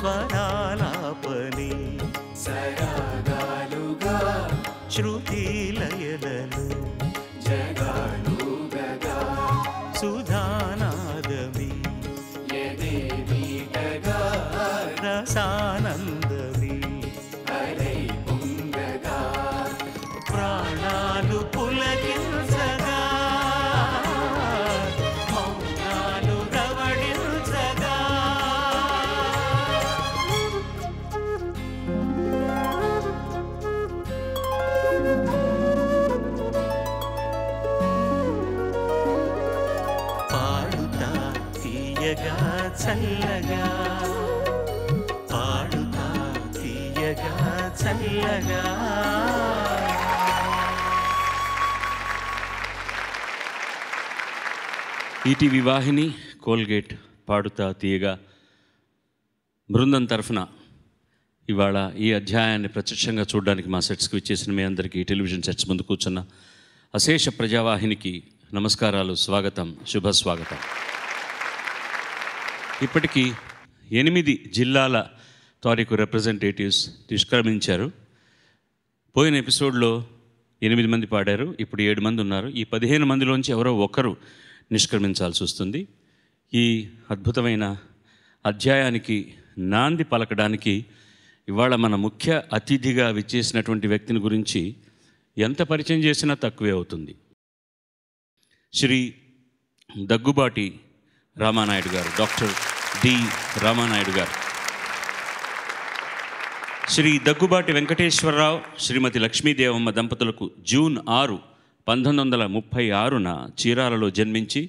స్వరాలాపని సరాగాలుగా శృతి లయలను జగాలుగగా సుధానాదమి యదేవీగగా రసానందమి అలై పొంగగా ప్రాణాలు పులకించగా మౌనాలు రవళించగా పాడుతా తీయగా చల్లగా పాడుతా తీయగా చల్లగా ఈటీవీ వాహిని కోల్గేట్ పాడుతా తీయగా బృందం తరఫున ఇవాళ ఈ అధ్యాయాన్ని ప్రత్యక్షంగా చూడడానికి మా సెట్స్కి వచ్చేసిన మీ అందరికీ టెలివిజన్ సెట్స్ ముందు కూర్చున్న అశేష ప్రజావాహినికి నమస్కారాలు, స్వాగతం, శుభస్వాగతం. ఇప్పటికీ 8 జిల్లాల తారీఖు రిప్రజెంటేటివ్స్ నిష్క్రమించారు. పోయిన ఎపిసోడ్లో 8 మంది పాడారు, ఇప్పుడు 7 మంది ఉన్నారు. ఈ 15 మందిలోంచి ఎవరో ఒకరు నిష్క్రమించాల్సి వస్తుంది. ఈ అద్భుతమైన అధ్యాయానికి నాంది పలకడానికి ఇవాళ మన ముఖ్య అతిథిగా విచ్చేసినటువంటి వ్యక్తిని గురించి ఎంత పరిచయం చేసినా తక్కువే అవుతుంది. శ్రీ దగ్గుబాటి రామానాయుడు గారు, డాక్టర్ డి రామానాయుడు గారు. శ్రీ దగ్గుబాటి వెంకటేశ్వరరావు, శ్రీమతి లక్ష్మీదేవమ్మ దంపతులకు జూన్ 6, 1936న చీరాలలో జన్మించి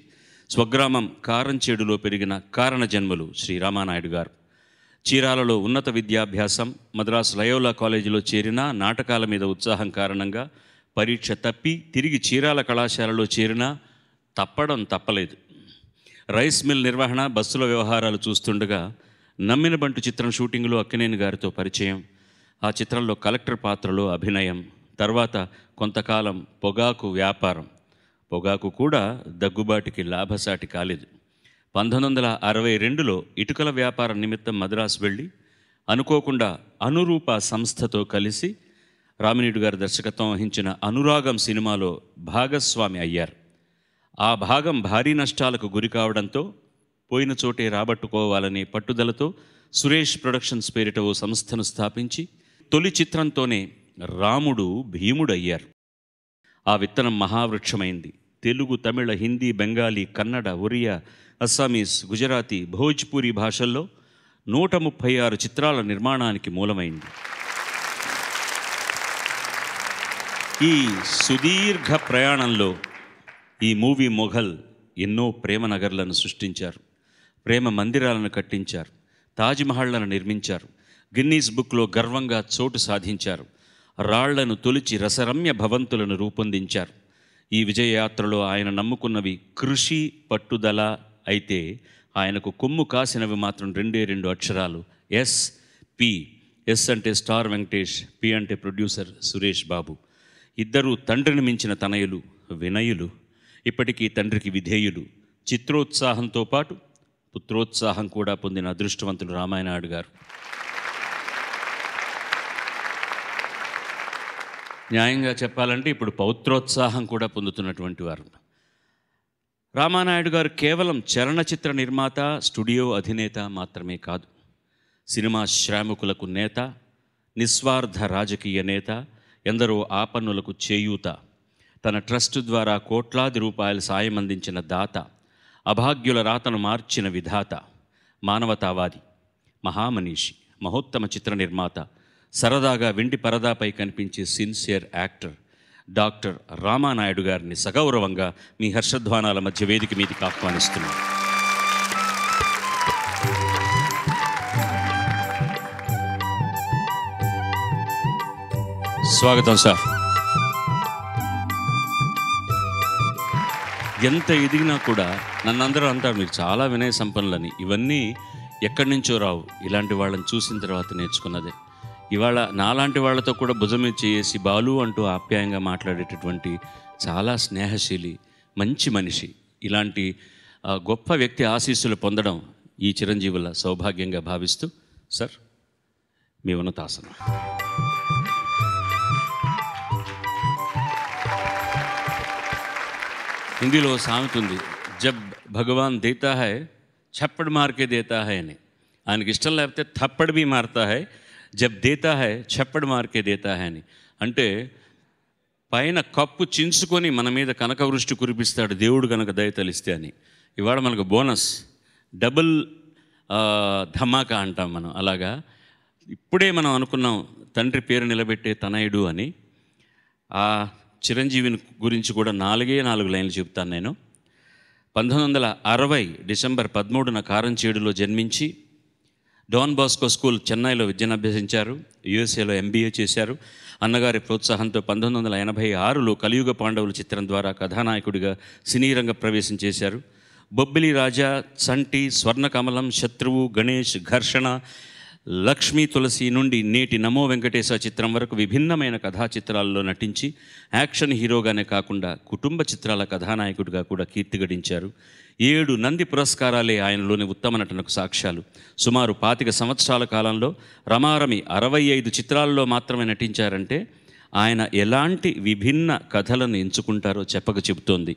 స్వగ్రామం కారంచేడులో పెరిగిన కారణ జన్మలు శ్రీ రామానాయుడు గారు. చీరాలలో ఉన్నత విద్యాభ్యాసం, మద్రాసు లయోలా కాలేజీలో చేరినా నాటకాల మీద ఉత్సాహం కారణంగా పరీక్ష తప్పి తిరిగి చీరాల కళాశాలలో చేరినా తప్పడం తప్పలేదు. రైస్ మిల్ నిర్వహణ, బస్సుల వ్యవహారాలు చూస్తుండగా నమ్మిన బంటు చిత్రం షూటింగ్లో అక్కినేని గారితో పరిచయం, ఆ చిత్రంలో కలెక్టర్ పాత్రలో అభినయం, తర్వాత కొంతకాలం పొగాకు వ్యాపారం. పొగాకు కూడా దగ్గుబాటికి లాభసాటి కాలేదు. 1962లో ఇటుకల వ్యాపారం నిమిత్తం మద్రాసు వెళ్ళి అనుకోకుండా అనురూప సంస్థతో కలిసి రామినేడు గారు దర్శకత్వం వహించిన అనురాగం సినిమాలో భాగస్వామి అయ్యారు. ఆ భాగం భారీ నష్టాలకు గురి కావడంతో పోయిన చోటే రాబట్టుకోవాలనే పట్టుదలతో సురేష్ ప్రొడక్షన్స్ పేరిట ఓ సంస్థను స్థాపించి తొలి చిత్రంతోనే రాముడు భీముడయ్యారు. ఆ విత్తనం మహావృక్షమైంది. తెలుగు, తమిళ, హిందీ, బెంగాలీ, కన్నడ, ఒరియా, అస్సామీస్, గుజరాతీ, భోజ్పూరి భాషల్లో 136 చిత్రాల నిర్మాణానికి మూలమైంది. ఈ సుదీర్ఘ ప్రయాణంలో ఈ మూవీ మొఘల్ ఎన్నో ప్రేమ నగర్లను సృష్టించారు, ప్రేమ మందిరాలను కట్టించారు, తాజ్మహళ్లను నిర్మించారు, గిన్నీస్ బుక్లో గర్వంగా చోటు సాధించారు, రాళ్లను తొలిచి రసరమ్య భవంతులను రూపొందించారు. ఈ విజయయాత్రలో ఆయన నమ్ముకున్నవి కృషి, పట్టుదల అయితే ఆయనకు కొమ్ము కాసినవి మాత్రం 2 అక్షరాలు, SP. ఎస్ అంటే స్టార్ వెంకటేష్, పి అంటే ప్రొడ్యూసర్ సురేష్ బాబు. ఇద్దరూ తండ్రిని మించిన తనయులు, వినయులు, ఇప్పటికీ తండ్రికి విధేయులు. చిత్రోత్సాహంతో పాటు పుత్రోత్సాహం కూడా పొందిన అదృష్టవంతులు రామానాయుడు గారు. న్యాయంగా చెప్పాలంటే ఇప్పుడు పౌత్రోత్సాహం కూడా పొందుతున్నటువంటి వారు. రామానాయుడు గారు కేవలం చలనచిత్ర నిర్మాత, స్టూడియో అధినేత మాత్రమే కాదు, సినిమా శ్రామికులకు నేత, నిస్వార్థ రాజకీయ నేత, ఎందరో ఆపన్నులకు చేయూత, తన ట్రస్ట్ ద్వారా కోట్లాది రూపాయల సాయం అందించిన దాత, అభాగ్యుల రాతను మార్చిన విధాత, మానవతావాది, మహామనీషి, మహోత్తమ చిత్ర నిర్మాత, సరదాగా వెండి పరదాపై కనిపించే సిన్సియర్ యాక్టర్ డాక్టర్ రామానాయుడు గారిని సగౌరవంగా మీ హర్షధ్వానాల మధ్య వేదిక మీదకి ఆహ్వానిస్తున్నాం. స్వాగతం సార్. ఎంత ఎదిగినా కూడా నన్నందరూ అంటారు మీరు చాలా వినయ సంపన్నులని. ఇవన్నీ ఎక్కడి నుంచో రావు, ఇలాంటి వాళ్ళని చూసిన తర్వాత నేర్చుకున్నదే. ఇవాళ నాలాంటి వాళ్ళతో కూడా భుజం మీద చేసి బాలు అంటూ ఆప్యాయంగా మాట్లాడేటటువంటి చాలా స్నేహశీలి మంచి మనిషి ఇలాంటి గొప్ప వ్యక్తి ఆశీస్సులు పొందడం ఈ చిరంజీవుల సౌభాగ్యంగా భావిస్తూ సార్ మీ ఉన్నతాసనం. హిందీలో సామెత ఉంది, జబ్ భగవాన్ దేతా హై చప్పడ్ మార్కే దేతా హై అని. ఆయనకి ఇష్టం లేకపోతే థప్పడ్ బీ మారుతా హై, జబ్ దేతా హై చప్పడ్ మార్కే దేతా హై అని. అంటే పైన కప్పు చించుకొని మన మీద కనకవృష్టి కురిపిస్తాడు దేవుడు కనుక దయతలిస్తే అని. ఇవాళ మనకు బోనస్ డబుల్ ధమాకా అంటాం మనం. అలాగా ఇప్పుడే మనం అనుకున్నాం తండ్రి పేరు నిలబెట్టే తనయుడు అని. ఆ చిరంజీవిని గురించి కూడా 4 లైన్లు చెప్తాను నేను. 1960 డిసెంబర్ 13న కారంచేడులో జన్మించి డాన్ బాస్కో స్కూల్ చెన్నైలో విద్యను అభ్యసించారు. యుఎస్ఏలో ఎంబీఏ చేశారు. అన్నగారి ప్రోత్సాహంతో 1986లో కలియుగ పాండవులు చిత్రం ద్వారా కథానాయకుడిగా సినీ రంగ ప్రవేశం చేశారు. బొబ్బిలి రాజా, సంటి, స్వర్ణకమలం, శత్రువు, గణేష్, ఘర్షణ, లక్ష్మీ తులసి నుండి నేటి నమో వెంకటేశ చిత్రం వరకు విభిన్నమైన కథా చిత్రాల్లో నటించి యాక్షన్ హీరోగానే కాకుండా కుటుంబ చిత్రాల కథానాయకుడిగా కూడా కీర్తి గడించారు. 7 నంది పురస్కారాలే ఆయనలోని ఉత్తమ నటనకు సాక్ష్యాలు. సుమారు 25 సంవత్సరాల కాలంలో రమారమి 65 చిత్రాల్లో మాత్రమే నటించారంటే ఆయన ఎలాంటి విభిన్న కథలను ఎంచుకుంటారో చెప్పక చెబుతోంది.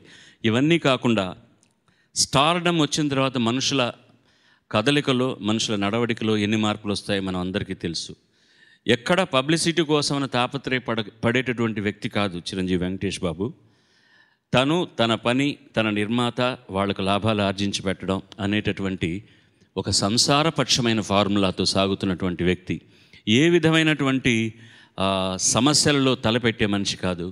ఇవన్నీ కాకుండా స్టార్డమ్ వచ్చిన తర్వాత మనుషుల కదలికలో, మనుషుల నడవడికలో ఎన్ని మార్పులు వస్తాయో మనం అందరికీ తెలుసు. ఎక్కడ పబ్లిసిటీ కోసమని పడేటటువంటి వ్యక్తి కాదు చిరంజీవి వెంకటేష్ బాబు. తను తన పని, తన నిర్మాత వాళ్ళకు లాభాలు ఆర్జించి పెట్టడం అనేటటువంటి ఒక సంసారపక్షమైన ఫార్ములాతో సాగుతున్నటువంటి వ్యక్తి. ఏ విధమైనటువంటి సమస్యలలో తలపెట్టే మనిషి కాదు.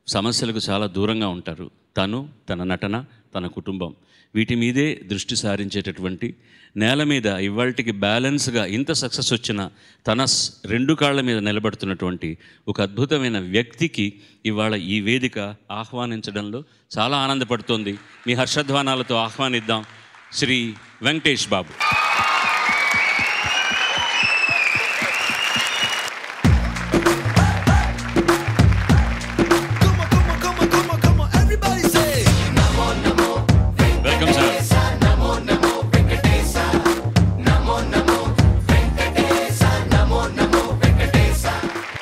సమస్యలకు చాలా దూరంగా ఉంటారు. తను, తన నటన, తన కుటుంబం వీటి మీదే దృష్టి సారించేటటువంటి, నేల మీద ఇవాళకి బ్యాలెన్స్గా ఇంత సక్సెస్ వచ్చిన తన 2 కాళ్ళ మీద నిలబడుతున్నటువంటి ఒక అద్భుతమైన వ్యక్తికి ఇవాళ ఈ వేదిక ఆహ్వానించడంలో చాలా ఆనందపడుతోంది. మీ హర్షధ్వానాలతో ఆహ్వానిద్దాం శ్రీ వెంకటేష్ బాబు.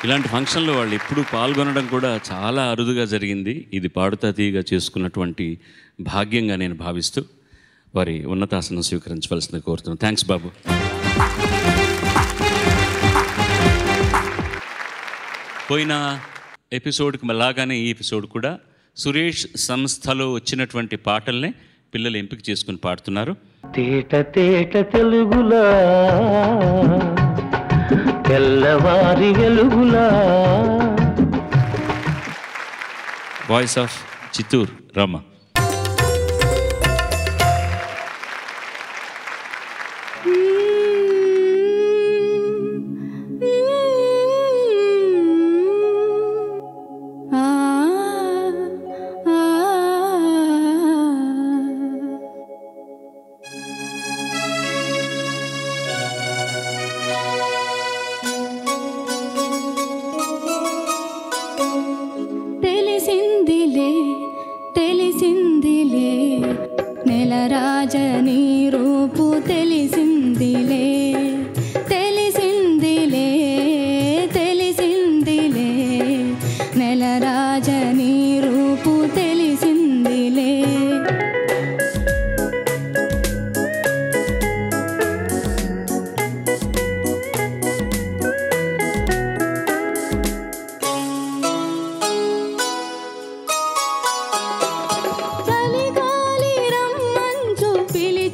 ఇలాంటి ఫంక్షన్లో వాళ్ళు ఎప్పుడూ పాల్గొనడం కూడా చాలా అరుదుగా జరిగింది. ఇది పాడుతా తీయగా చేసుకున్నటువంటి భాగ్యంగా నేను భావిస్తూ వారి ఉన్నతాసనం స్వీకరించవలసింది కోరుతున్నాను. థ్యాంక్స్ బాబు. పోయిన ఎపిసోడ్కి లాగానే ఈ ఎపిసోడ్ కూడా సురేష్ సంస్థలో వచ్చినటువంటి పాటల్నే పిల్లలు ఎంపిక చేసుకుని పాడుతున్నారు. తేట తేట తెలుగులా తెల్లవారి వెలుగులా. Voice of Chittoor Rama. తెలిసిందిలే నెలరాజని రూపు తెలిసిందిలే, తెలిసిందిలే తెలిసిందిలే నెలరాజని రూపు తెలిసిందిలే. చలిగాలి రమ్మంచు పిలిచి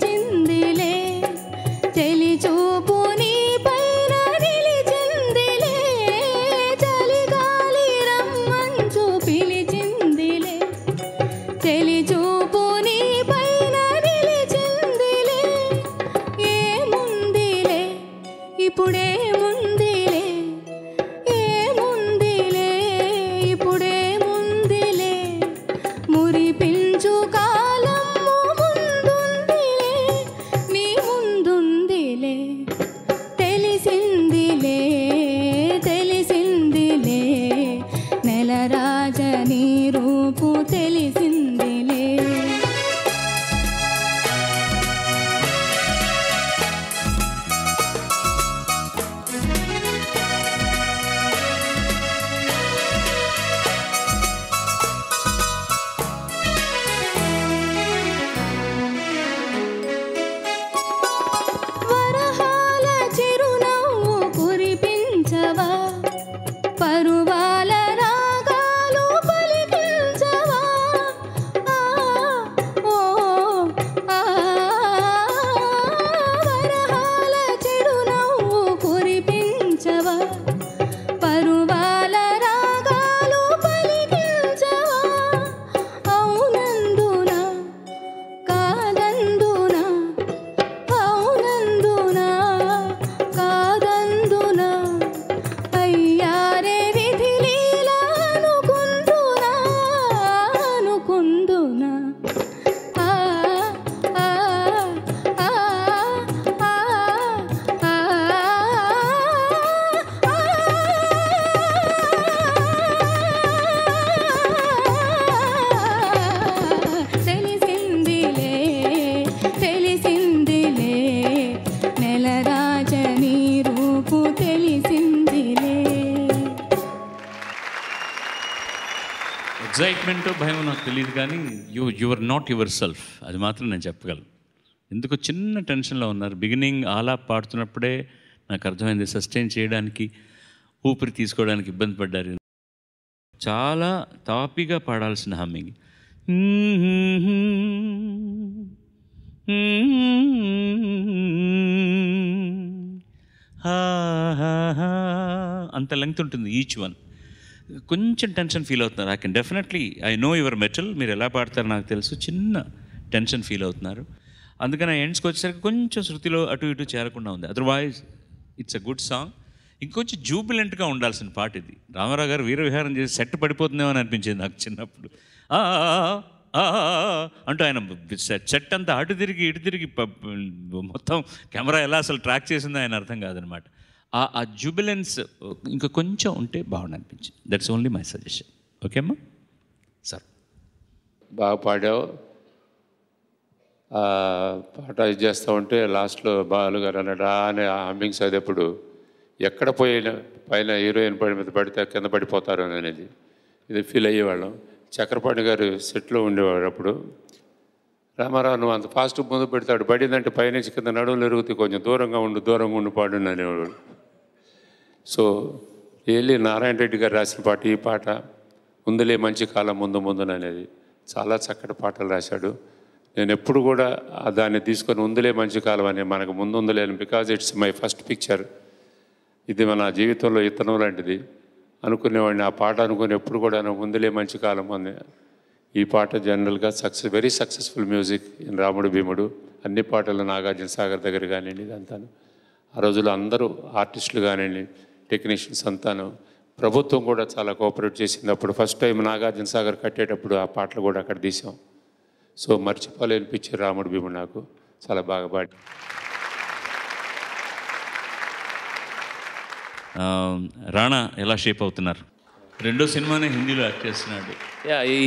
ఎగ్జైట్మెంట్ భయం నాకు తెలియదు కానీ యువర్ నాట్ యువర్ సెల్ఫ్, అది మాత్రం నేను చెప్పగలను. ఎందుకు చిన్న టెన్షన్లో ఉన్నారు. బిగినింగ్ ఆలాప్ పాడుతున్నప్పుడే నాకు అర్థమైంది సస్టైన్ చేయడానికి, ఊపిరి తీసుకోవడానికి ఇబ్బంది పడ్డారు. చాలా తాపిగా పాడాల్సిన హమ్మింగ్. అంత లెంగ్త్ ఉంటుంది ఈచ్ వన్. కొంచెం టెన్షన్ ఫీల్ అవుతున్నారు. ఐ నో యువర్ మెటల్, మీరు ఎలా పాడతారో నాకు తెలుసు. చిన్న టెన్షన్ ఫీల్ అవుతున్నారు. అందుకని ఎండ్స్కి వచ్చేసరికి కొంచెం శృతిలో అటు ఇటు చేరకుండా ఉంది. Otherwise it's a good song. ఇంకొంచెం జూబిలెంట్గా ఉండాల్సిన పాట ఇది. రామారావు గారు వీర విహారం చేసి సెట్ పడిపోతుందేమో అని అనిపించింది నాకు చిన్నప్పుడు. అంటూ ఆయన సెట్ అంతా అటు తిరిగి ఇటు తిరిగి మొత్తం కెమెరా ఎలా అసలు ట్రాక్ చేసిందో ఆయన అర్థం కాదనమాట. ఆ జూబిలెన్స్ ఇంకా కొంచెం ఉంటే బాగుండి అనిపించింది. That's only my suggestion. Okay అమ్మా? సార్ బాగా పాడావు. పాట ఇది చేస్తూ ఉంటే లాస్ట్లో బాలుగారు అన్నాడు అని హమ్మింగ్స్ అదేప్పుడు ఎక్కడ పైన హీరోయిన్ పడి మీద పడితే కింద పడిపోతారు అనేది ఇది ఫీల్ అయ్యేవాళ్ళం. చక్రపాణి గారు సెట్లో ఉండేవాడు. అప్పుడు రామారావు నువ్వు అంత ఫాస్ట్ ముందు పెడతాడు, పడిందంటే పైనుంచి కింద నడువులు ఎరుగుతాయి, కొంచెం దూరంగా ఉండి పాడు అనేవాడు. సో వెళ్ళి నారాయణ రెడ్డి గారు రాసిన పాట ఈ పాట ముందులే మంచి కాలం ముందుననేది చాలా చక్కటి పాటలు రాశాడు. నేను ఎప్పుడు కూడా దాన్ని తీసుకొని ఉందిలే మంచి కాలం అని మనకు ముందుందిలేను, because it's my first picture, ఇది మన జీవితంలో ఇతనం లాంటిది అనుకునేవాడిని. ఆ పాట అనుకుని ఎప్పుడు కూడా ముందులే మంచి కాలం అని. ఈ పాట జనరల్గా వెరీ సక్సెస్ఫుల్ మ్యూజిక్ ఇన్ రాముడు భీముడు. అన్ని పాటలు నాగార్జున సాగర్ దగ్గర కానివ్వండి, ఇదంతాను ఆ రోజుల్లో అందరూ ఆర్టిస్టులు కానివ్వండి, టెక్నీషియన్స్ అంతాను. ప్రభుత్వం కూడా చాలా కోఆపరేట్ చేసింది. అప్పుడు ఫస్ట్ టైం నాగార్జున సాగర్ కట్టేటప్పుడు ఆ పాటలు కూడా అక్కడ తీసాం. సో మర్చిపోలేని పిక్చర్ రాముడు భీముడు. నాకు చాలా బాగా పాడి. రాణా ఎలా షేప్ అవుతున్నారు? రెండో సినిమానే హిందీలో యాక్ట్ చేస్తున్నాడు.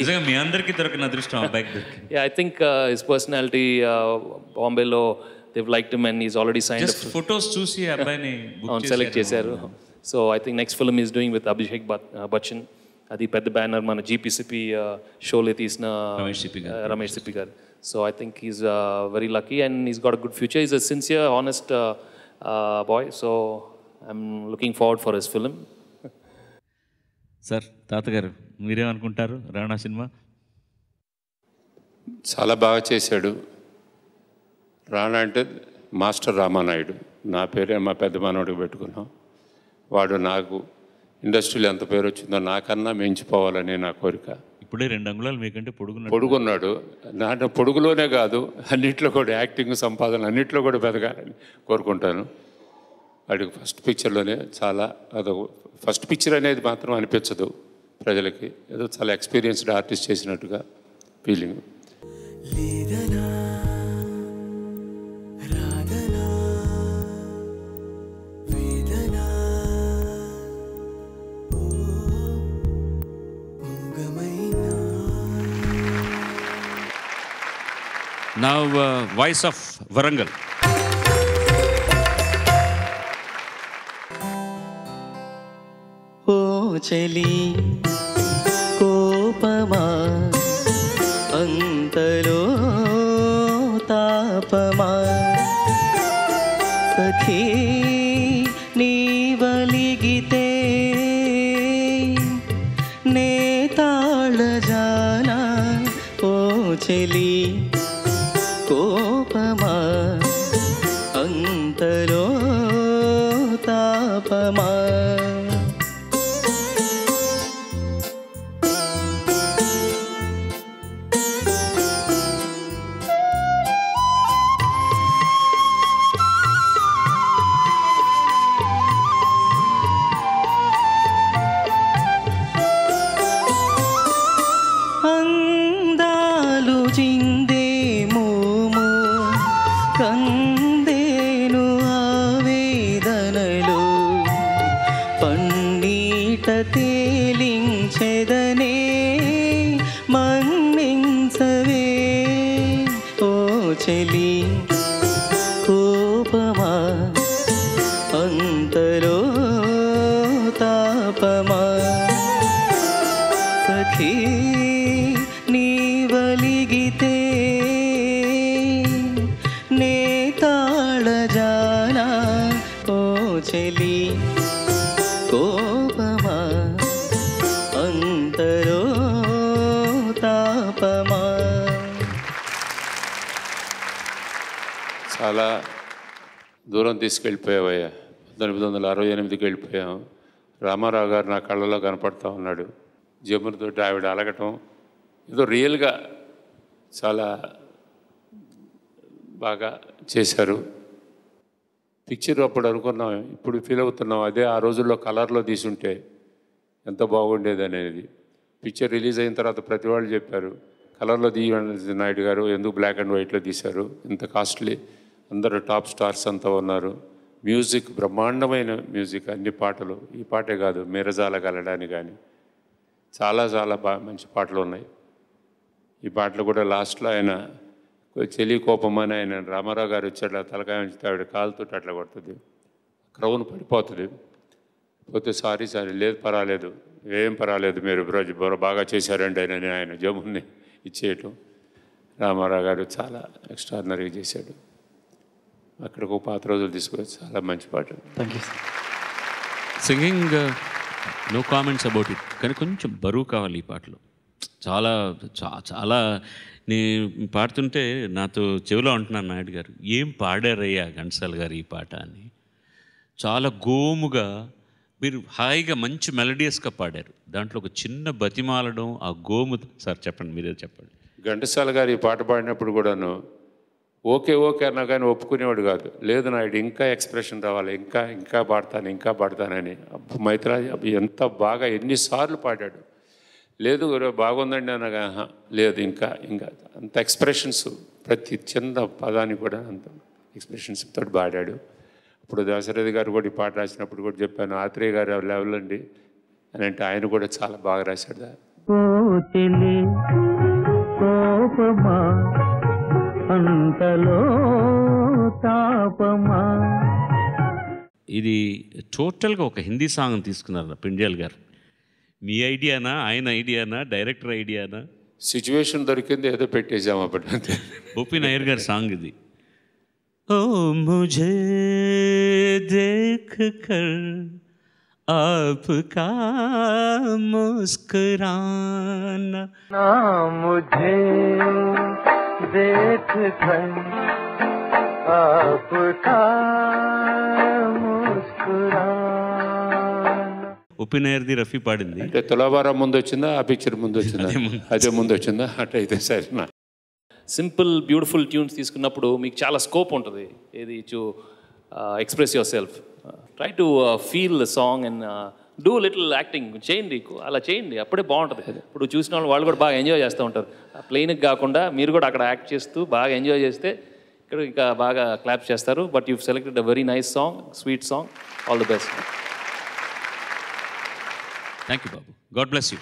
నిజంగా మీ అందరికీ దొరికిన అదృష్టం అబ్బాయికి దొరికింది. ఐ థింక్ హిస్ పర్సనాలిటీ బాంబేలో they've liked him and he's already signed just photos చూసి అబ్బాయిని సెలెక్ట్ చేశారు. So I think next film is doing with Abhishek Bachchan. అది పెద్ద బ్యానర్ మన జీపీసీపీ షోలో తీసిన రమేష్ సిప్పి గారు. So I think is very lucky and is got a good future. Is a sincere honest boy. So I'm looking forward for his film. Sir తాతగారు మీరేమనుకుంటారు Rana cinema? చాలా బాగా చేశాడు. రాణా అంటే మాస్టర్ రామానాయుడు. నా పేరే మా పెద్ద మనవడికి పెట్టుకున్నాం. వాడు నాకు ఇండస్ట్రీలో ఎంత పేరు వచ్చిందో నాకన్నా మించిపోవాలని నా కోరిక. ఇప్పుడే 2 అంగుళాలు మీకంటే పొడుగున్నాడు. నా పొడుగులోనే కాదు, అన్నింటిలో కూడా యాక్టింగ్, సంపాదన అన్నింటిలో కూడా పెరగాలని కోరుకుంటాను. వాడికి ఫస్ట్ పిక్చర్లోనే చాలా ఫస్ట్ పిక్చర్ అనేది మాత్రం అనిపించదు ప్రజలకి, ఏదో చాలా ఎక్స్పీరియన్స్డ్ ఆర్టిస్ట్ చేసినట్టుగా feeling. Now voice of Warangal. ఓ చలి కోపమా అంతలో తాపమా సఖీ నీవలిగితే నే తాళజానా. ఓ చలి కోపమా అంతలో తాపమా. అందాలు చిందే మోము కందేను ఆవేదనలు పన్నీట తేలించెదనే మన్నించవే. ఓ చెలి కోపమా అంతలో తాపమా సఖీ చెలి కోపమా అంతలో తాపమా. చాలా దూరం తీసుకెళ్ళిపోయావయ్యా. 1968కి వెళ్ళిపోయాం. రామారావు గారు నా కళ్ళలో కనపడతా ఉన్నాడు. జమునతోటి ఆవిడ అలగటం ఏదో రియల్గా చాలా బాగా చేశారు. పిక్చర్ అప్పుడు అనుకున్నాం, ఇప్పుడు ఫీల్ అవుతున్నాం అదే ఆ రోజుల్లో కలర్లో తీసుంటే ఎంత బాగుండేది అనేది. పిక్చర్ రిలీజ్ అయిన తర్వాత ప్రతి వాళ్ళు చెప్పారు, కలర్లో తీయండి నాయుడు గారు, ఎందుకు బ్లాక్ అండ్ వైట్లో తీశారు, ఇంత కాస్ట్లీ, అందరూ టాప్ స్టార్స్ అంతా ఉన్నారు, మ్యూజిక్ బ్రహ్మాండమైన మ్యూజిక్, అన్ని పాటలు, ఈ పాటే కాదు మేరజాల గలడాని కానీ చాలా చాలా మంచి పాటలు ఉన్నాయి. ఈ పాటలు కూడా లాస్ట్లో ఆయన చెలి కోపం అని ఆయన రామారావు గారు వచ్చాడు, తలకాయ ఉంచితే ఆవిడ కాలుతోటి అట్లా కొడుతుంది, క్రౌన్ పడిపోతుంది. పోతే సారీ లేదు పర్వాలేదు, ఏం పర్వాలేదు, మీరు బాగా చేశారండి ఆయన జమున్ని ఇచ్చేయటం. రామారావు గారు చాలా ఎక్స్ట్రాడినరీగా చేశాడు. అక్కడికి పాత రోజులు తీసుకొచ్చి చాలా మంచి పాట. Thank you sir. Singing no comments about it, కానీ కొంచెం బరువు కావాలి ఈ పాటలో. చాలా చాలా నేను పాడుతుంటే నాతో చెవిలో అంటున్నాను, నాయుడు గారు ఏం పాడారయ్యా ఘంటసాల గారు ఈ పాట అని. చాలా గోముగా మీరు హాయిగా మంచి మెలడియస్గా పాడారు. దాంట్లో ఒక చిన్న బతిమాలడం, ఆ గోము. సార్ చెప్పండి, మీరే చెప్పండి. ఘంటసాల గారు ఈ పాట పాడినప్పుడు కూడాను ఓకే ఓకే అన్నా కానీ ఒప్పుకునేవాడు కాదు. లేదు నాయుడు ఇంకా ఎక్స్ప్రెషన్ రావాలి, ఇంకా పాడతానని. మైత్రాజ్ ఎంత బాగా ఎన్నిసార్లు పాడాడు. లేదు బాగుందండి అనగా లేదు ఇంకా అంత ఎక్స్ప్రెషన్స్, ప్రతి చిన్న పదాన్ని కూడా అంత ఎక్స్ప్రెషన్స్ తోటి పాడాడు. ఇప్పుడు దశరథి గారు కూడా ఈ పాట రాసినప్పుడు కూడా చెప్పాను, ఆత్రేయ గారు లెవెల్ అండి అని అంటే ఆయన కూడా చాలా బాగా రాశాడు. అంతలో తాపమా. ఇది టోటల్గా ఒక హిందీ సాంగ్ తీసుకున్నారు పిండ్యాల్ గారు. మీ ఐడియానా, ఆయన ఐడియానా, డైరెక్టర్ ఐడియానా? సిచ్యువేషన్ దొరికింది ఏదో పెట్టేసాం అప్పుడు. ఓపీ నాయర్ గారి సాంగ్ ఇది. ఓ ముझे देख कर आपका मुस्कुराना, ना मुझे देख कर आपका मुस्कुराना. ఓపీ నాయర్ది రఫీ పాడింది. అంటే తులాభారం ముందు వచ్చిందా, ఆ పిక్చర్ ముందు వచ్చిందా? అదే ముందు వచ్చిందా? అటైతే సరే. సింపుల్ బ్యూటిఫుల్ ట్యూన్స్ తీసుకున్నప్పుడు మీకు చాలా స్కోప్ ఉంటుంది ఏది to express your self. Try to feel the song and do little acting చేయండి, అలా చేయండి, అప్పుడే బాగుంటుంది. ఇప్పుడు చూసిన వాళ్ళు కూడా బాగా ఎంజాయ్ చేస్తూ ఉంటారు. ప్లెయిన్కి కాకుండా మీరు కూడా అక్కడ యాక్ట్ చేస్తూ బాగా ఎంజాయ్ చేస్తే ఇక్కడ ఇంకా బాగా క్లాప్ చేస్తారు. But you selected a very nice song, sweet song. All the best. Thank you Babu. God bless you.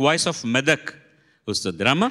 Voice of Medak వస్తుంది రామా.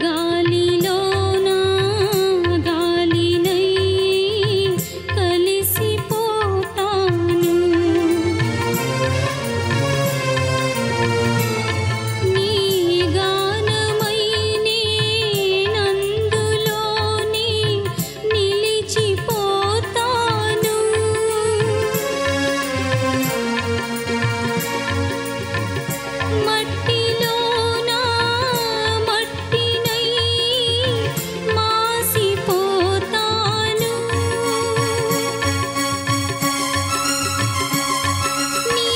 గాలిలోన గాలినై కలిసిపోతాను నీ గానమై నేనందులోని నిలిచిపోతాను మట్టిలోన మట్టినై మాసిపోతాను నీ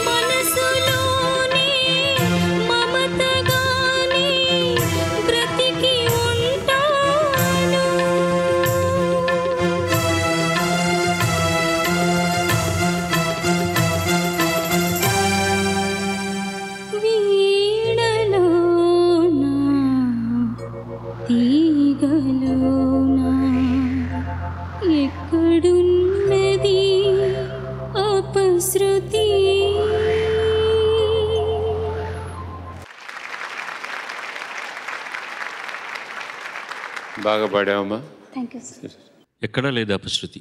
మనసులోనే మమతగానే బ్రతికి ఉంటాను వీణలోన తీగలోన ఎక్కడున్నది అపశృతి బాగా పాడావమ్మా. థ్యాంక్ యూ సార్ ఎక్కడా లేదు అపశృతి.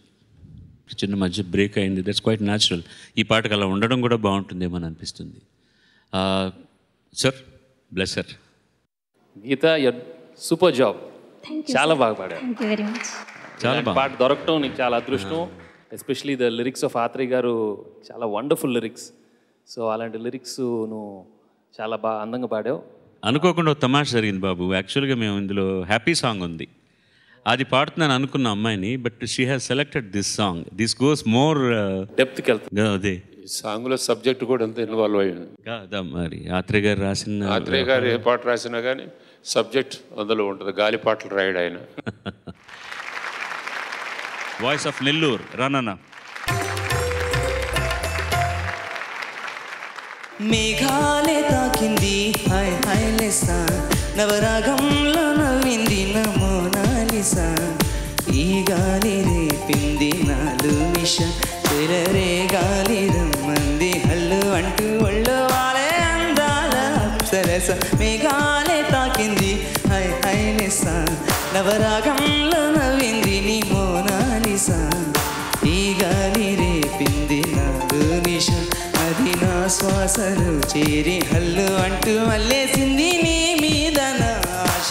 చిన్న మధ్య బ్రేక్ అయింది. That's quite natural. ఈ పాటకు అలా ఉండడం కూడా బాగుంటుందేమో అని అనిపిస్తుంది. Sir bless sir. Geetha super job, thank you చాలా బాగా పాడావు. థ్యాంక్ యూ వెరీ మచ్ చాలా ఇలాంటి పాట దొరకటం నీకు చాలా అదృష్టం. Especially the lyrics of Athreya గారు చాలా వండర్ఫుల్ లిరిక్స్. సో అలాంటి లిరిక్స్ నువ్వు చాలా బాగా అందంగా పాడావు. అనుకోకుండా ఒక తమాష జరిగింది బాబు. యాక్చువల్గా మేము ఇందులో హ్యాపీ సాంగ్ ఉంది, అది పాడుతున్నాను అనుకున్న అమ్మాయిని, but she has selected this song. This goes more డెప్త్కి వెళ్తుంది. అదే ఈ సాంగ్లో సబ్జెక్ట్ కూడా అంత ఇన్వాల్వ్ అయ్యింది. కాదా మరి ఆత్రేయ గారు రాసిన ఆత్రేయ గారు ఏ పాట రాసినా కానీ సబ్జెక్ట్ అందులో ఉంటుంది. గాలి పాటలు రాయడు ఆయన. వాయిస్ ఆఫ్ నెల్లూరు రానన్న. మేఘాలే తాకింది హాయ్ హాయ్ లెస్సా, నవరాగంలో నవ్వింది నమోనాలిసా, ఈ గాలి రేపింది నాలు మిష, తెరరే గాలి రమ్మంది హల్లు అంటూ ఒళ్ళు వాలే అందాల అప్సరస. మేఘాలే తాకింది హాయ్ హాయ్ లెస్సా, నవరాగంలో నవ్వింది నీ మోనాలిసా, ఈ గాలి రేపింది నాలు నిష, అది నా శ్వాసలు చేరి హల్లు అంటూ మల్లేసింది నీ మీద నా ఆశ.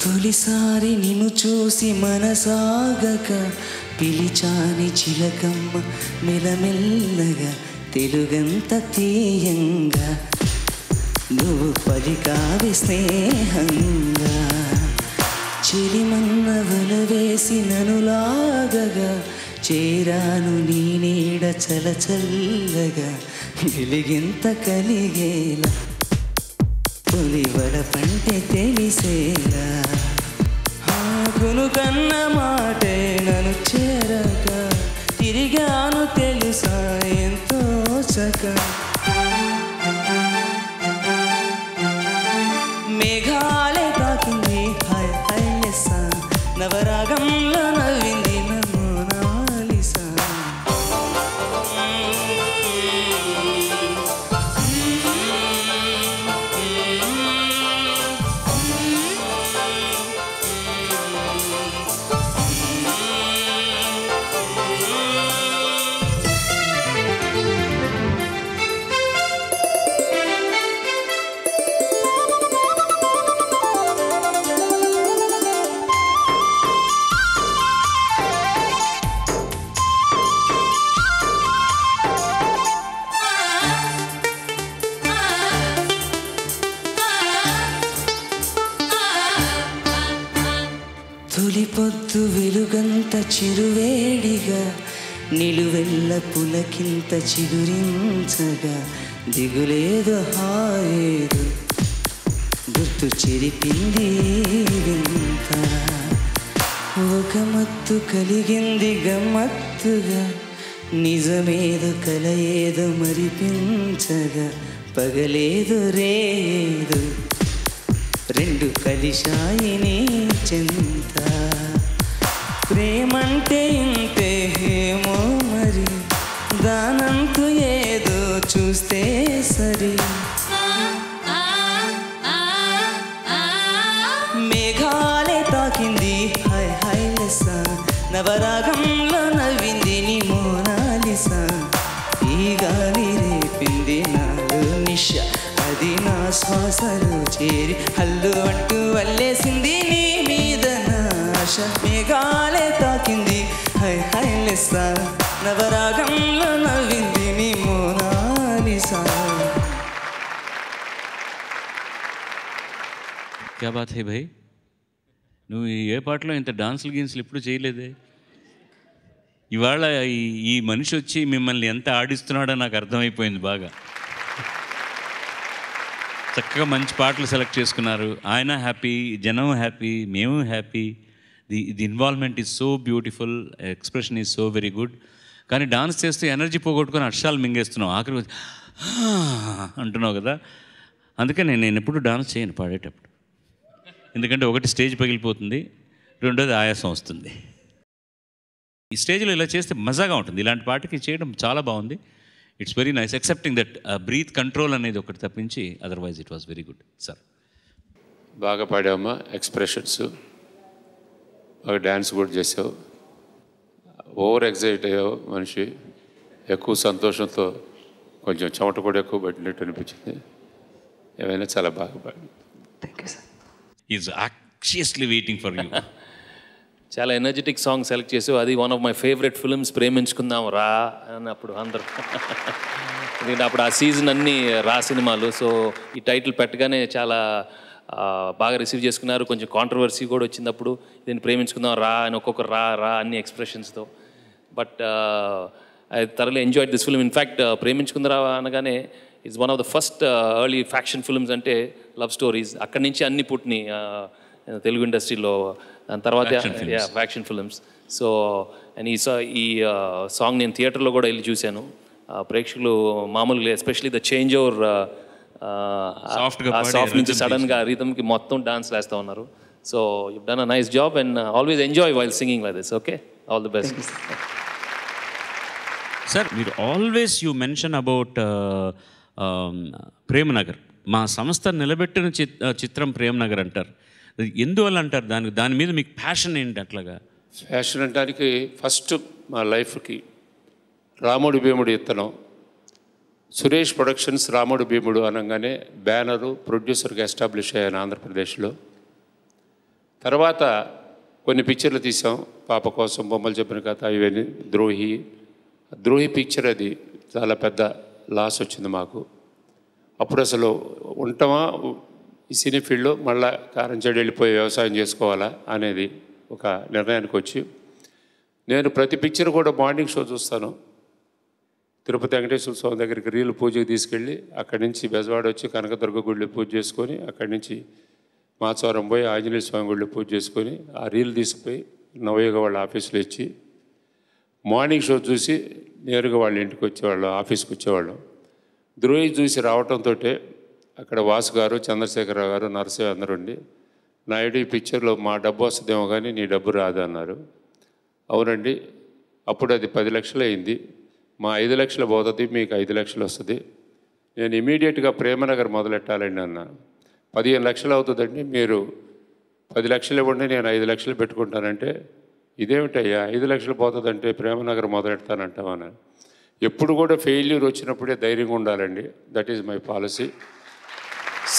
తొలిసారి నిన్ను చూసి మనసాగక పిలిచాని చిలకమ్మ, మెలమెల్లగా తెలుగంత తీయంగా నువ్వు పలికావి స్నేహంగా, చెలిమన్న వలవేసి నన్ను లాగగా చేరాను నీ నీడ చలచల్లగా, వెలిగింత కలిగేలా తొలివడ పంటే తెలిసేలా, ఆకును కన్న మాటే నన్ను చేరక తిరిగాను తెలుసా ఎంతో చక. మేఘాలే తాకింది హాయ్ హాయ్ లెస్సా, నవరాగంలో నవ్వింది నమోనాలిసా. తొలి పొద్దు వెలుగంత చిరువేడిగా నిలువెల్ల పులకింత చిగురించగా దిగులేదు హాయేదు గుర్తు చెరిపింది వింత ఒక మత్తు కలిగింది గమ్మత్తుగా నిజమేదో కల ఏదో మరిపించగా పగలేదు రేదు రెండు కలిశాయిని చెంత ప్రేమంటే ఇంతేమో మరి దానంతు ఏదో చూస్తే సరి మేఘాలే తాకింది హై హై లెస్సా నవరాగంలో నవ్వింది నీ మోనాలిసా ఈ గాలి రేపింది నాలో నిష అది నా శ్వాసలో చేరి హల్లు అంటూ వల్లేసింది నీ మీద నాశ మేఘాలే తాకింది హై హై లెస్సా నవరాగంలో నవ్వింది నీ మోనాలిసా. క్యా బాత్ హై భాయ్, నువ్వు ఏ పాటలో ఇంత డాన్సులు గీన్సులు ఎప్పుడు చేయలేదే. ఇవాళ ఈ మనిషి వచ్చి మిమ్మల్ని ఎంత ఆడిస్తున్నాడో నాకు అర్థమైపోయింది బాగా. చక్కగా మంచి పాటలు సెలెక్ట్ చేసుకున్నారు. ఆయన హ్యాపీ, జనం హ్యాపీ, మేము happy. The involvement is so beautiful, expression is so very good. కానీ డాన్స్ చేస్తే ఎనర్జీ పోగొట్టుకొని అక్షరాలు మింగేస్తున్నావు, ఆఖరి అంటున్నావు కదా. అందుకని నేను ఎప్పుడు డాన్స్ చేయను పాడేటప్పుడు. ఎందుకంటే ఒకటి స్టేజ్ పగిలిపోతుంది, రెండోది ఆయాసం వస్తుంది. ఈ స్టేజ్లో ఇలా చేస్తే మజాగా ఉంటుంది. ఇలాంటి పాటకి చేయడం చాలా బాగుంది. It's very nice, excepting that breath control అనేది ఒకటి తప్పించి otherwise it was very good. Sir బాగా పాడామా, ఎక్స్ప్రెషన్స్ బాగా, డ్యాన్స్ కూడా చేసావు, ఓవర్ ఎగ్జైట్ అయ్యావు మనిషి. ఎక్కువ సంతోషంతో కొంచెం చెమట కూడా ఎక్కువ పట్టినట్టు అనిపించింది. ఏమైనా చాలా బాగా పాడి. Thank you sir. Is actually waiting for you. చాలా ఎనర్జెటిక్ సాంగ్ సెలెక్ట్ చేసావు. అది one of my favourite films, Preminchukundam Raa అని అప్పుడు అందరూ. ఎందుకంటే అప్పుడు ఆ సీజన్ అన్నీ రా సినిమాలు. సో ఈ టైటిల్ పెట్టగానే చాలా బాగా రిసీవ్ చేసుకున్నారు. కొంచెం కాంట్రవర్సీ కూడా వచ్చింది అప్పుడు, దీన్ని ప్రేమించుకుందాం రా అని ఒక్కొక్క రా రా అన్ని ఎక్స్ప్రెషన్స్తో. But I thoroughly enjoyed this film. In fact Preminchukunda అనగానే it's one of the first early faction films, అంటే లవ్ స్టోరీస్. అక్కడి నుంచి అన్ని పుట్టినాయి తెలుగు ఇండస్ట్రీలో. దాని తర్వాత ఫ్యాక్షన్ ఫిల్మ్స్. సో అండ్ ఈ సాంగ్ నేను థియేటర్లో కూడా వెళ్ళి చూశాను. ప్రేక్షకులు మామూలుగా especially the change over soft నుంచి సడన్గా రిథమ్కి మొత్తం డాన్స్ వేస్తూ ఉన్నారు. So you done a nice job and always enjoy while singing like this. Okay, all the best. Sir మీరు always you mention about Premanagar. మా సంస్థ నిలబెట్టిన చిత్రం ప్రేమనగర్ అంటారు. ఎందువల్ల అంటారు? దాని మీద మీకు ప్యాషన్ ఏంటి? అట్లాగా ఫ్యాషన్ అనడానికి ఫస్ట్ మా లైఫ్కి రాముడు భీముడు ఇత్తనం. సురేష్ ప్రొడక్షన్స్ రాముడు భీముడు అనగానే బ్యానరు ప్రొడ్యూసర్గా ఎస్టాబ్లిష్ అయ్యాను ఆంధ్రప్రదేశ్లో. తర్వాత కొన్ని పిక్చర్లు తీసాం, పాప కోసం, బొమ్మలు చెప్పిన కథ, ఇవన్నీ. ద్రోహి పిక్చర్ అది చాలా పెద్ద లాస్ వచ్చింది మాకు. అప్పుడు అసలు ఉంటామా ఈ సినీ ఫీల్డ్లో, మళ్ళా కారంచేడు వెళ్ళిపోయి వ్యవసాయం చేసుకోవాలా అనేది ఒక నిర్ణయానికి వచ్చి, నేను ప్రతి పిక్చర్ కూడా మార్నింగ్ షో చూస్తాను. తిరుపతి వెంకటేశ్వర స్వామి దగ్గరికి రీలు పూజకి తీసుకెళ్ళి అక్కడి నుంచి బెజవాడ వచ్చి కనకదుర్గ గుడిలో పూజ చేసుకొని, అక్కడి నుంచి మాచవరం పోయి ఆంజనేయ స్వామి గుడిలో పూజ చేసుకొని, ఆ రీలు తీసుకుపోయి నవయోగ వాళ్ళ ఆఫీస్లో ఇచ్చి మార్నింగ్ షో చూసి నేరుగా వాళ్ళ ఇంటికి వచ్చేవాళ్ళం, ఆఫీస్కి వచ్చేవాళ్ళం. ద్రోహి చూసి రావడంతో అక్కడ వాసు గారు, చంద్రశేఖరరావు గారు, నరసింహ అందరూ ఉండి, నాయుడు ఈ పిక్చర్లో మా డబ్బు వస్తుందేమో కానీ నీ డబ్బు రాదు అన్నారు. అవునండి, అప్పుడు అది 10 లక్షలు అయింది, మా 5 లక్షలు పోతుంది, మీకు 5 లక్షలు వస్తుంది. నేను ఇమీడియట్గా ప్రేమనగర్ మొదలెట్టాలండి అన్నాను. 15 లక్షలు అవుతుందండి, మీరు 10 లక్షలు ఇవ్వండి, నేను 5 లక్షలు పెట్టుకుంటానంటే, ఇదేమిటయ్యా 5 లక్షలు పోతుందంటే ప్రేమనగర్ మొదలెడతానంటామని. ఎప్పుడు కూడా ఫెయిల్యూర్ వచ్చినప్పుడే ధైర్యంగా ఉండాలండి. That is my policy.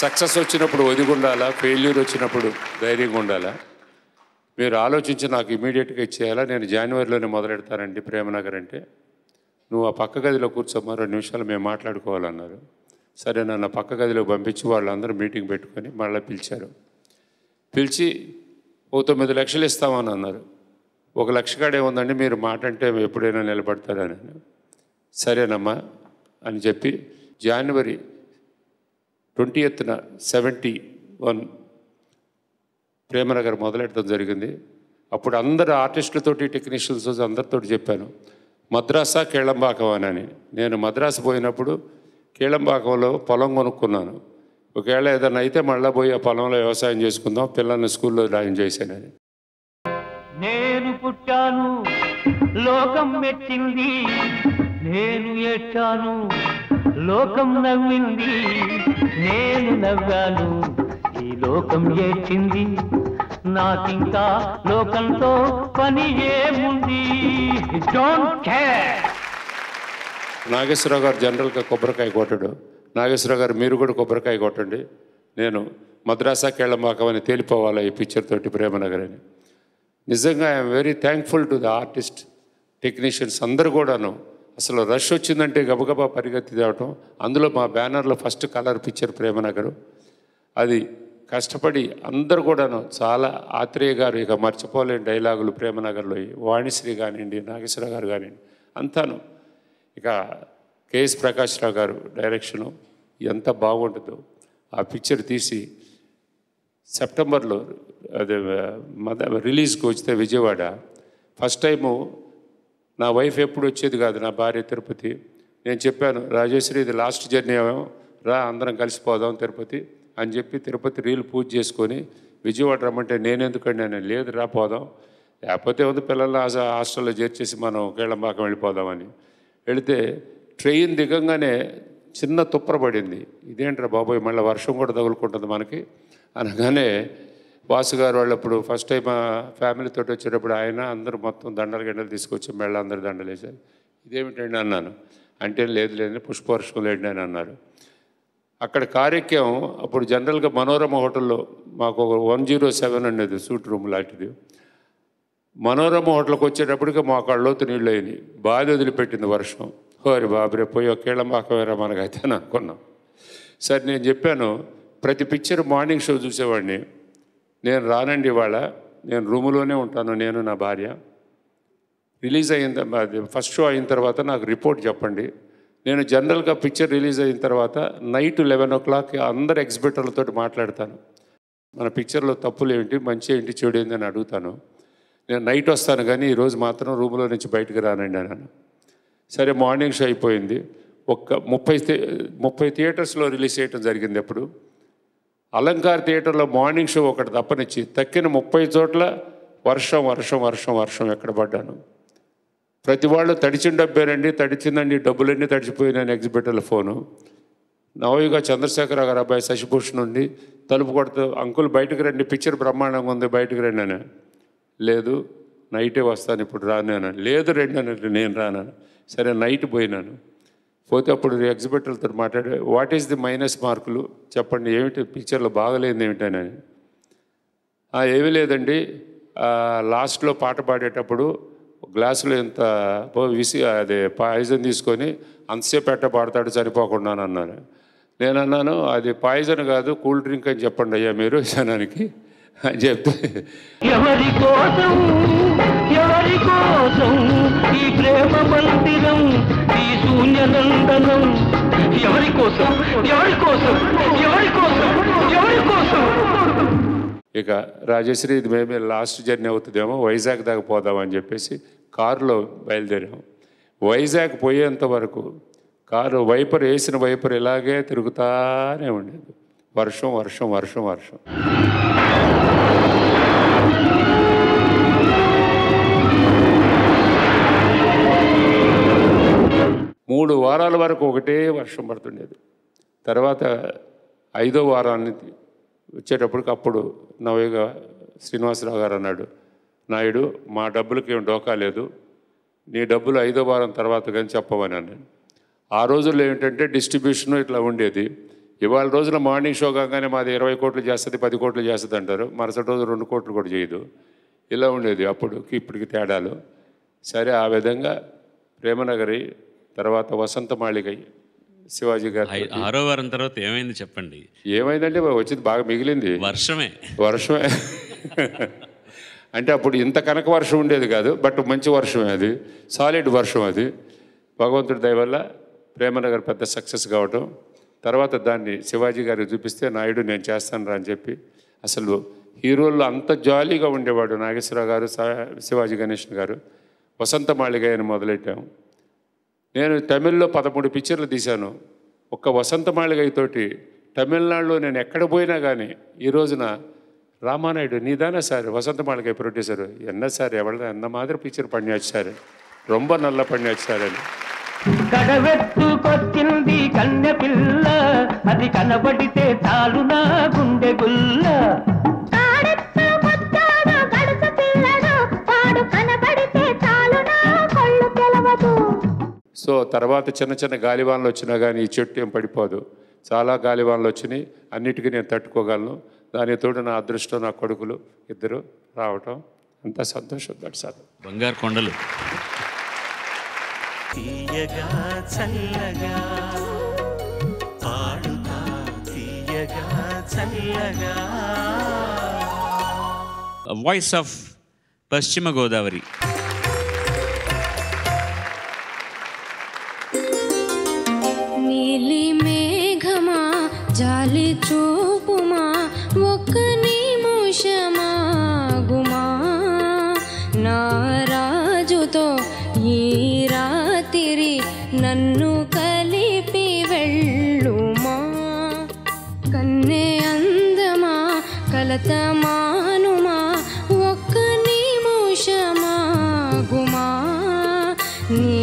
Success వచ్చినప్పుడు ఒదిగి ఉండాలా, ఫెయిల్యూర్ వచ్చినప్పుడు ధైర్యంగా ఉండాలా. మీరు ఆలోచించి నాకు ఇమీడియట్గా ఇచ్చేయాలా, నేను జనవరిలోనే మొదలెడతానండి ప్రేమనగర్ అంటే. నువ్వు ఆ పక్క గదిలో కూర్చోమ్మా, 2 నిమిషాలు మేము మాట్లాడుకోవాలన్నారు. సరే నన్ను పక్క గదిలో పంపించి వాళ్ళందరూ మీటింగ్ పెట్టుకొని మళ్ళీ పిలిచారు. పిలిచి 9 లక్షలు ఇస్తామని అన్నారు. 1,00,000 కాడే ఉందండి, మీరు మాట అంటే ఎప్పుడైనా నిలబడతారని. సరేనమ్మా అని చెప్పి జనవరి 20th 71 ప్రేమనగర్ మొదలెట్టడం జరిగింది. అప్పుడు అందరు ఆర్టిస్టులతోటి టెక్నీషియన్స్ అందరితో చెప్పాను, మద్రాసా కేళంబాకం అని. నేను మద్రాసు పోయినప్పుడు కేళంబాకంలో పొలం కొనుక్కున్నాను. ఒకవేళ ఏదైనా అయితే మళ్ళీ పోయి ఆ పొలంలో వ్యవసాయం చేసుకుందాం, పిల్లల్ని స్కూల్లో జాయిన్ చేశానని. నేను పుట్టాను లోకం మెచ్చింది, నేను ఏడ్చాను లోకం నవ్వింది, నేను నవ్వాను ఈ లోకం ఏడ్చింది, నాకింకా లోకంతో పని ఏముంది. Don't care. నాగేశ్వరరావు గారు జనరల్గా కొబ్బరికాయ కొట్టడు. నాగేశ్వరరావు గారు మీరు కూడా కొబ్బరికాయ కొట్టండి, నేను మద్రాసా కేళంబాకం అని తేలిపోవాలి ఈ పిక్చర్ తోటి ప్రేమనగర్ అని. నిజంగా I'm very thankful to the artist technicians అందరూ కూడాను. అసలు రష్ వచ్చిందంటే గబగబా పరిగెత్తి తేవటం. అందులో మా బ్యానర్లో ఫస్ట్ కలర్ పిక్చర్ ప్రేమనగరు. అది కష్టపడి అందరు కూడాను చాలా ఆత్రేయ గారు ఇక మర్చిపోలేని డైలాగులు ప్రేమనగర్లో, వాణిశ్రీ కానివ్వండి, నాగేశ్వరరావు గారు కానివ్వండి, అంతాను. ఇక కేఎస్ ప్రకాశ్రావు గారు డైరెక్షను ఎంత బాగుంటుందో. ఆ పిక్చర్ తీసి సెప్టెంబర్లో అదే రిలీజ్కి వస్తే విజయవాడ ఫస్ట్ టైము. నా వైఫ్ ఎప్పుడు వచ్చేది కాదు, నా భార్య తిరుపతి. నేను చెప్పాను, రాజేశ్వరి ఇది లాస్ట్ జర్నీ ఏమో, రా అందరం కలిసిపోదాం తిరుపతి అని చెప్పి తిరుపతి రీల్ పూజ చేసుకొని విజయవాడ రమ్మంటే నేనెందుకండి అని, లేదు రా పోదాం, లేకపోతే ఉంది పిల్లల్ని హాస్టల్లో చేర్చేసి మనం కేళంబాకం వెళ్ళిపోదామని. వెళితే ట్రైన్ దిగంగానే చిన్న తుప్పర పడింది. ఇదేంట్రా బాబోయ్ మళ్ళీ వర్షం కూడా తగులుకుంటుంది మనకి అనగానే వాసు గారు వాళ్ళు అప్పుడు ఫస్ట్ టైం ఫ్యామిలీతో వచ్చేటప్పుడు ఆయన అందరూ మొత్తం దండలు తీసుకొచ్చి మెళ్ళ అందరు దండలు వేశారు. ఇదేమిటండి అన్నాను. అంటే లేదు పుష్పవర్షం లేండి అని అన్నారు. అక్కడ కార్యక్రమం అప్పుడు జనరల్గా మనోరమ హోటల్లో మాకు ఒక 107 ఉండేది సూట్ రూమ్ లాంటిది. మనోరమ హోటల్కి వచ్చేటప్పటికి మా కళ్ళలోతు నీళ్ళు అయినాయి. బాధ వదిలిపెట్టింది వర్షం. హోరి బాబురే పోయి ఒక కేళంబాకమేరా మనకైతే అని అనుకున్నాం. సరే నేను చెప్పాను, ప్రతి పిక్చర్ మార్నింగ్ షో చూసేవాడిని, నేను రానండి ఇవాళ, నేను రూములోనే ఉంటాను, నేను నా భార్య. రిలీజ్ అయిన ఫస్ట్ షో అయిన తర్వాత నాకు రిపోర్ట్ చెప్పండి. నేను జనరల్గా పిక్చర్ రిలీజ్ అయిన తర్వాత నైట్ 11 o'clock అందరు ఎగ్జిబిటర్లతో మాట్లాడతాను. మన పిక్చర్లో తప్పులు ఏంటి, మంచి ఏంటి, చెడు ఏంటి అని అడుగుతాను. నేను నైట్ వస్తాను కానీ ఈరోజు మాత్రం రూమ్లో నుంచి బయటకు రానండి అన్నాను. సరే మార్నింగ్ షో అయిపోయింది. ఒక 30 థియేటర్స్లో రిలీజ్ చేయటం జరిగింది. అప్పుడు అలంకార్ థియేటర్లో మార్నింగ్ షో ఒకటి తప్పనిచ్చి తక్కిన 30 చోట్ల వర్షం వర్షం వర్షం వర్షం ఎక్కడ పడ్డాను. ప్రతి వాళ్ళు తడిచిన డబ్బేనండి, తడిచిందండి, డబ్బులన్నీ తడిచిపోయినాను. ఎగ్జిబిటర్ల ఫోను నవయుగా చంద్రశేఖరరావు గారు అబ్బాయి శశిభూషణ్ నుండి తలుపు కొడుతూ, అంకుల్ బయటకు రండి, పిక్చర్ బ్రహ్మాండంగా ఉంది, బయటకు రండి అని. లేదు నైటే వస్తాను ఇప్పుడు రాను. లేదు రండి అని, నేను రాను. సరే నైట్ పోయినాను. పోతే అప్పుడు ఎగ్జిబిటర్లతో మాట్లాడి, వాట్ ఈస్ ది మైనస్ మార్కులు చెప్పండి, ఏమిటి పిక్చర్లో బాగలేదు ఏమిటని. ఏమీ లేదండి, లాస్ట్లో పాట పాడేటప్పుడు గ్లాసులో ఇంత అదే పాయిజన్ తీసుకొని అంతసేపు ఎట్ట పాడతాడు చనిపోకుండా అన్నాను. నేను అన్నాను, అది పాయిజన్ కాదు, కూల్ డ్రింక్ అని చెప్పండి అయ్యా మీరు జనానికి అని చెప్తే, ఎవరి కోసం ఈ ప్రేమ మందిరం, ఈ శూన్య నందనం, ఎవరి కోసం ఎవరి కోసం ఎవరి కోసం ఎవరి కోసం. ఇక రాజశ్రీ ఇది మేమే లాస్ట్ జర్నీ అవుతుందేమో, వైజాగ్ దాకా పోదామని చెప్పేసి కారులో బయలుదేరాము. వైజాగ్ పోయేంత వరకు కారు వైపర్ వేసిన వైపర్ ఇలాగే తిరుగుతానే ఉండేది. వర్షం వర్షం వర్షం వర్షం. మూడు వారాల వరకు ఒకటే వర్షం పడుతుండేది. తర్వాత 5వ వారాన్ని వచ్చేటప్పటికి అప్పుడు నవయుగ శ్రీనివాసరావు గారు అన్నాడు, నాయుడు మా డబ్బులకి ఏం డోకా లేదు, నీ డబ్బులు 5వ వారం తర్వాత కానీ చెప్పవని అన్నాను. ఆ రోజుల్లో ఏంటంటే డిస్ట్రిబ్యూషన్ ఇట్లా ఉండేది. ఇవాళ రోజున మార్నింగ్ షో కాగానే మాది 20 కోట్లు చేస్తుంది, 10 కోట్లు చేస్తుంది అంటారు. మరుసటి రోజు 2 కోట్లు కూడా చేయదు. ఇలా ఉండేది అప్పుడుకి ఇప్పటికి తేడాలు. సరే ఆ విధంగా ప్రేమనగరి తర్వాత వసంతమాళిగ శివాజీ గారు 6వ వారం తర్వాత ఏమైంది చెప్పండి. ఏమైందంటే వచ్చింది బాగా మిగిలింది వర్షమే. అంటే అప్పుడు ఇంత కనక వర్షం ఉండేది కాదు, బట్ మంచి వర్షమే అది, సాలిడ్ వర్షం అది. భగవంతుడి దయ వల్ల ప్రేమనగర్ పెద్ద సక్సెస్ కావటం. తర్వాత దాన్ని శివాజీ గారికి చూపిస్తే నాయుడు నేను చేస్తాను రా అని చెప్పి, అసలు హీరోల్లో అంత జాలీగా ఉండేవాడు నాగేశ్వరరావు గారు, శివాజీ గణేషన్ గారు. వసంత మాళిగ అని మొదలెట్టాం. నేను తమిళ్లో 13 పిక్చర్లు తీశాను. ఒక్క వసంత మాళిగతోటి తమిళనాడులో నేను ఎక్కడ పోయినా కానీ ఈ రోజున రామానాయుడు నీదానా సార్ వసంత మాళిగ ప్రొడ్యూసరు, ఎన్న సార్ ఎవడ ఎన్న మాదిరి పిక్చర్ పనియాచ్చు సార్, రొంబ నల్ల పనియాచ్చు సార్ అని. కడవెత్తుకొచ్చింది కన్నె పిల్ల, అది కనబడితే చాలు నా గుండె గుల్ల. సో తర్వాత చిన్న చిన్న గాలివాన్లు వచ్చినా కానీ ఈ చెట్టు ఏం పడిపోదు. చాలా గాలివాన్లు వచ్చినాయి, అన్నిటికీ నేను తట్టుకోగలను. దాని తోడు నా అదృష్టం, నా కొడుకులు ఇద్దరు రావటం అంతా సంతోషం. సార్ బంగారు కొండలు తీయగా చల్లగా పాడుతా తీయగా చల్లగా. వాయిస్ ఆఫ్ పశ్చిమ గోదావరి. నీలి మేఘమా జాలి చూపుమా ఒక్క నిమిషమా గుమా నా రాజుతో ఈ రాత్రి నన్ను కలిపి వెళ్ళుమా. కన్నే అందమా కలత మానుమా ఒక్క నిమిషమా గుమా. నీ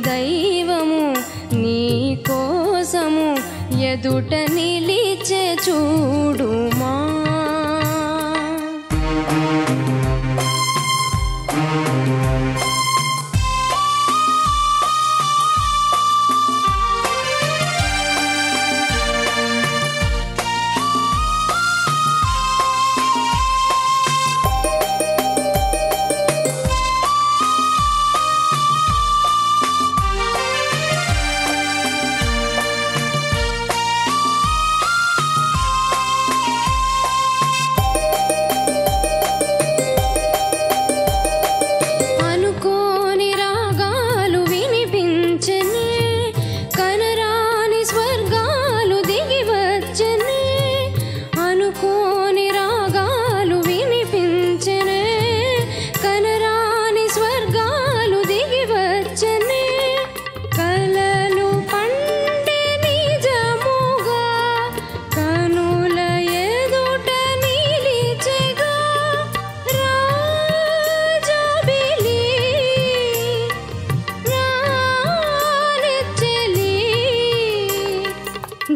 దైవము నీ కోసము ఎదుట నిలిచే చూడుమా.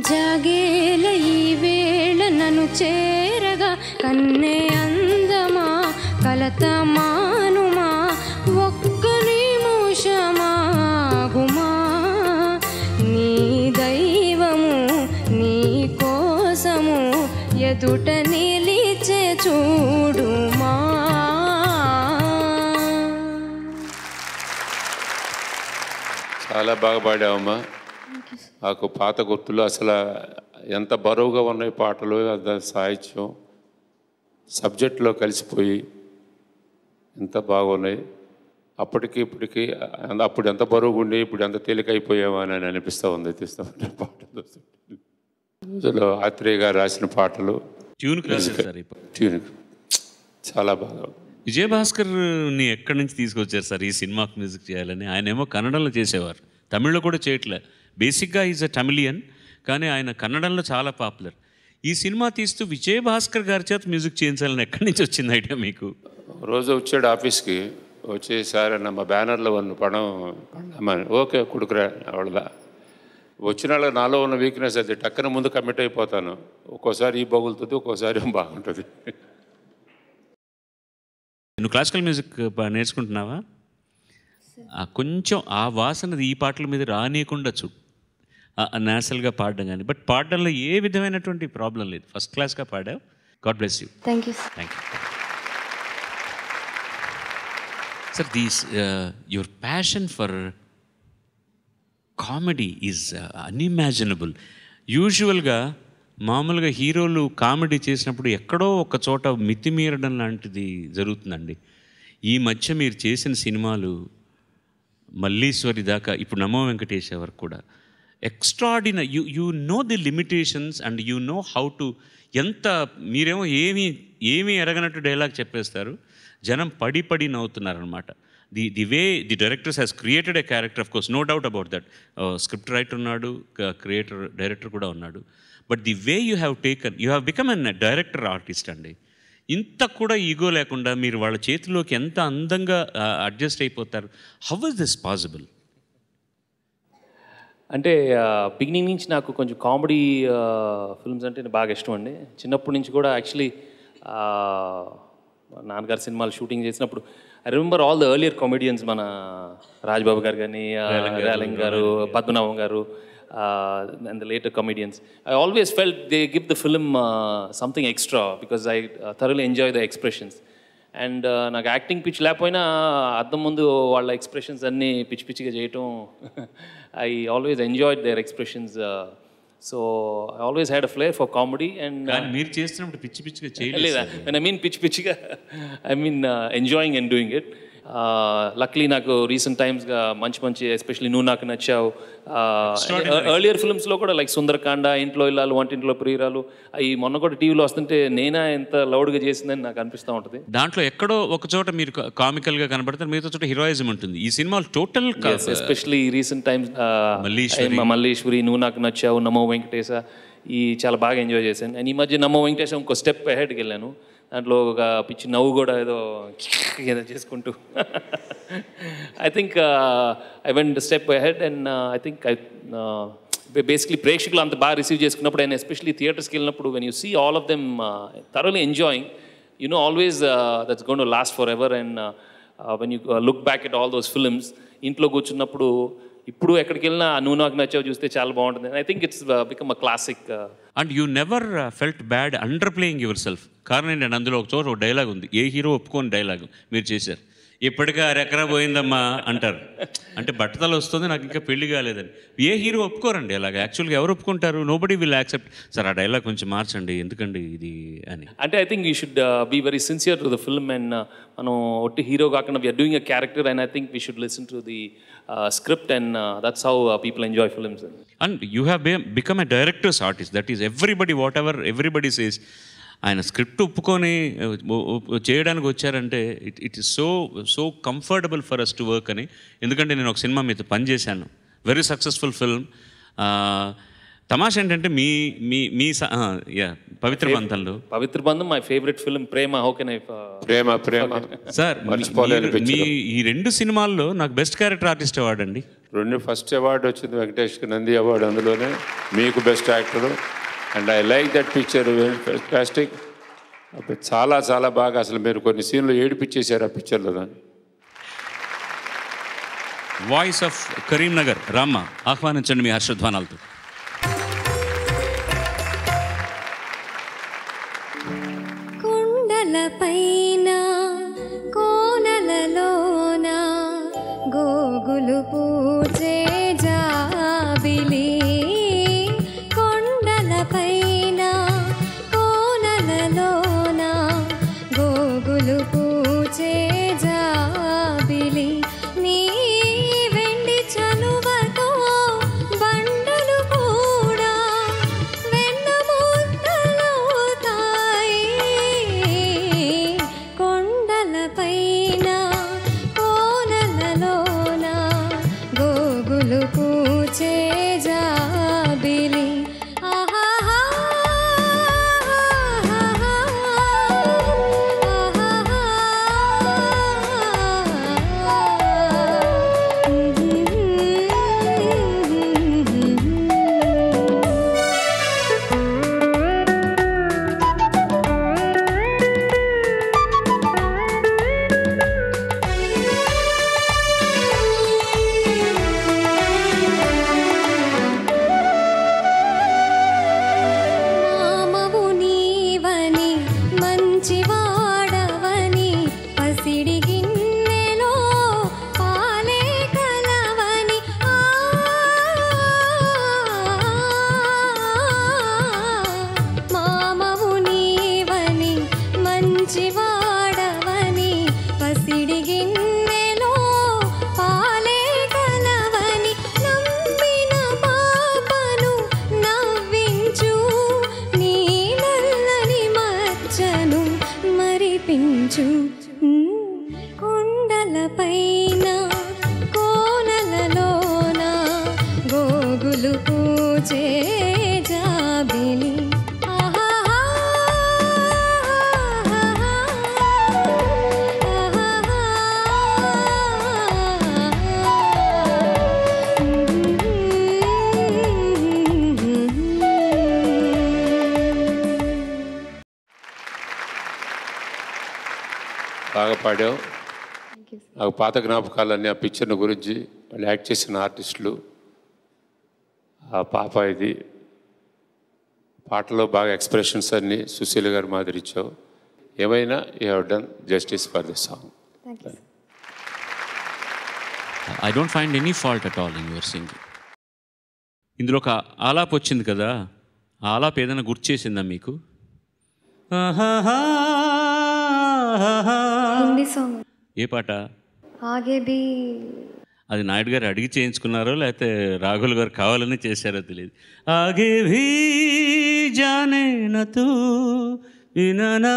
జాగేల ఈ వేళ నన్ను చేరగా కన్నే అందమా కలత మానుమా ఒక్క నిమిషమా గుమా. నీ దైవము నీ కోసము ఎదుట నిలిచే చూడుమా. చాలా బాగా పాడావమ్మా. నాకు పాత గుర్తులు అసలు ఎంత బరువుగా ఉన్నాయి పాటలు, సాహిత్యం సబ్జెక్టులో కలిసిపోయి ఎంత బాగున్నాయి. అప్పటికి ఇప్పటికి అప్పుడు ఎంత బరువుగా ఉండి ఇప్పుడు ఎంత తేలికైపోయామా అని అనిపిస్తూ ఉంది. తీస్తూ ఉంటే పాటలు రోజులో ఆత్రేయ గారు రాసిన పాటలు ట్యూన్ చాలా బాగా. విజయభాస్కర్ని ఎక్కడి నుంచి తీసుకొచ్చారు సార్ ఈ సినిమాకి మ్యూజిక్ చేయాలని? ఆయన ఏమో కన్నడంలో చేసేవారు, తమిళ్లో కూడా చేయట్లే. బేసిక్గా ఈజ్ అ తమిళియన్, కానీ ఆయన కన్నడంలో చాలా పాపులర్. ఈ సినిమా తీస్తూ విజయభాస్కర్ గారి చేత మ్యూజిక్ చేయించాలని ఎక్కడి నుంచి వచ్చింది ఐడియా మీకు? రోజు వచ్చాడు ఆఫీస్కి, వచ్చి సార్ ನಮ್ಮ బ్యానర్లో ఉన్న పడం పడమని. ఓకే కుడుకురా అవడదా. వచ్చిన వాళ్ళకి నాలో ఉన్న వీక్నెస్ అది, టక్కన ముందు కమిట్ అయిపోతాను. ఒక్కోసారి ఈ బాగులుతుంది, ఒక్కోసారి బాగుంటుంది. నువ్వు క్లాసికల్ మ్యూజిక్ నేర్చుకుంటున్నావా? కొంచెం ఆ వాసనది ఈ పాటల మీద రానియకుండా చూడు, నేచురల్గా పాడడం కానీ. బట్ పాడడంలో ఏ విధమైనటువంటి ప్రాబ్లం లేదు, ఫస్ట్ క్లాస్గా పాడావు. God bless you. Thank you. Thank you sir. This your passion for comedy is unimaginable. యూజువల్గా మామూలుగా హీరోలు కామెడీ చేసినప్పుడు ఎక్కడో ఒక చోట మితిమీరడం లాంటిది జరుగుతుందండి. ఈ మధ్య మీరు చేసిన సినిమాలు మల్లీశ్వరి దాకా ఇప్పుడు నమో వెంకటేష్ వరకు కూడా extraordinary. You know the limitations and you know how to. ఎంత మీరేమో ఏమీ ఎరగనట్టు డైలాగ్ చెప్పేస్తారు, జనం పడి నవ్వుతున్నారనమాట. The way the directors has created a character, of course no doubt about that. Script writer ఉన్నాడు, డైరెక్టర్ కూడా ఉన్నాడు. But the way you have taken, you have become an director artist అండి. ఇంత కూడా ఈగో లేకుండా మీరు వాళ్ళ చేతిలోకి ఎంత అందంగా అడ్జస్ట్ అయిపోతారు. How is this possible? అంటే బిగినింగ్ నుంచి నాకు కొంచెం కామెడీ ఫిల్మ్స్ అంటే బాగా ఇష్టం అండి. చిన్నప్పటి నుంచి కూడా యాక్చువల్లీ నాన్నగారు సినిమాలు షూటింగ్ చేసినప్పుడు I remember all the earlier comedians, మన రాజ్బాబు గారు కానీ, రేలంగ్ గారు, పద్మనాభం గారు, and the later comedians. I always felt they give the film something extra because I thoroughly enjoy the expressions. And నాకు యాక్టింగ్ పిచ్ లేకపోయినా అద్దం ముందు వాళ్ళ ఎక్స్ప్రెషన్స్ అన్నీ పిచ్చిగా చేయటం I always enjoyed their expressions. So I always had a flair for comedy. And మీరు చేస్తున్నప్పుడు పిచ్చిగా చేయలేదు లేదా, ఐ మీన్ పిచ్చిగా I mean enjoying and doing it. Luckily నాకు రీసెంట్ టైమ్స్గా మంచి ఎస్పెషల్లీ నువ్వు నాకు నచ్చావు, ఎర్లియర్ ఫిల్మ్స్లో కూడా లైక్ సుందరకాండ, ఇంట్లో ఇల్లాలు, వంటింట్లో ప్రియురాలు, అవి మొన్న కూడా టీవీలో వస్తుంటే నేనా ఎంత లౌడ్గా చేసిందని నాకు అనిపిస్తూ ఉంటుంది. దాంట్లో ఎక్కడో ఒక చోట మీరు కామికల్గా కనబడతారు, మిగతా చోట హీరోయిజం ఉంటుంది. ఈ సినిమాలు total especially recent times Malliswari, నువ్వు నాకు నచ్చావు, నమో వెంకటేశ, ఈ చాలా బాగా ఎంజాయ్ చేశాను. అండ్ ఈ మధ్య నమో వెంకటేశ ఇంకో స్టెప్ అహెడ్కి వెళ్ళాను. దాంట్లో ఒక పిచ్చి నవ్వు కూడా ఏదో చేసుకుంటూ I think I went step ahead. And I think basically ప్రేక్షకులు అంత బాగా రిసీవ్ చేసుకున్నప్పుడు, అండ్ ఎస్పెషలీ థియేటర్స్కి వెళ్ళినప్పుడు when you see all of them thoroughly enjoying, you know always that's gone to last for ever. And when you look back at all those films, ఇంట్లో కూర్చున్నప్పుడు ఇప్పుడు ఎక్కడికి వెళ్ళినా నువ్వు నాకు నచ్చావు చూస్తే చాలా బాగుంటుంది. I think it's become a classic. And you never felt bad under playing your self. కారణం ఏంటంటే అందులో ఒక చోట ఒక డైలాగ్ ఉంది, ఏ హీరో ఒప్పుకోని డైలాగ్ మీరు చేశారు. ఇప్పటికే అరెకరా పోయిందమ్మా అంటారు, అంటే బట్టతలు వస్తుంది, నాకు ఇంకా పెళ్లి కాలేదని. ఏ హీరో ఒప్పుకోరండి అలాగా. యాక్చువల్గా ఎవరు ఒప్పుకుంటారు? నోబడీ విల్ యాక్సెప్ట్, సార్ ఆ డైలాగ్ కొంచెం మార్చండి ఎందుకండి ఇది అని. అంటే I think you should be very sincere to the film. And మనం ఒట్టి హీరో కాకుండా we are doing a character, and I think we should listen to the script, and that's how people enjoy films. And you have become a director's artist. That is everybody, whatever everybody says, ఆయన script ఒప్పుకొని చేయడానికి వచ్చారంటే it is so comfortable for us to work అని. ఎందుకంటే నేను ఒక cinema మీద పనిచేశాను, వెరీ సక్సెస్ఫుల్ ఫిల్మ్. తమాషా ఏంటంటే మీ Pavitra Bandham my favourite film. Prema, how can I Prema sir, మీ ఈ రెండు సినిమాల్లో నాకు బెస్ట్ క్యారెక్టర్ ఆర్టిస్ట్ అవార్డు అండి. ఫస్ట్ అవార్డు వచ్చింది వెంకటేష్కి, నంది అవార్డు, అందులోనే మీకు best actor. And I like that picture, fantastic. చాలా బాగా, అసలు మీరు కొన్ని సీన్లు ఏడిపించేశారు ఆ పిక్చర్లో. దాన్ని వాయిస్ ఆఫ్ కరీంనగర్ రామ్మ, ఆహ్వానించండి మీ హర్షధ్వానాలతో. కొండలపైన కోనలలోన గోగులు పూజే జాబిలి, కొండలపైన కోనలలోన గోగులు పూజే జాబిలి, నీ వెండి చలువతో బండలు కూడా వెన్న ముద్దలవుతాయి, కొండలపైన కోనలలోన గోగులు పూజే జాబిలి. ఆహాహా గోగులు పూచే జాబిలి బాగా పాడావు. నాకు పాత జ్ఞాపకాలన్నీ ఆ పిక్చర్ని గురించి వాళ్ళు యాక్ట్ చేసిన ఆర్టిస్టులు, ఆ పాప, ఇది పాటలో బాగా ఎక్స్ప్రెషన్స్ అన్నీ సుశీల గారు మాదిరి ఇచ్చావు. ఏమైనా you have done justice for the song. I don't find any fault at all in your singing. ఇందులో ఒక ఆలాప్ వచ్చింది కదా, ఆ ఆలాప్ ఏదైనా గుర్తు చేసిందా మీకు? హిందీ సాంగ్. ఏ పాట? ఆగే భీ. అది నాయుడు గారు అడిగి చేయించుకున్నారో లేకపోతే రాఘుల్ గారు కావాలని చేశారో తెలియదు. ఆగే భీ జానే నతూ విననా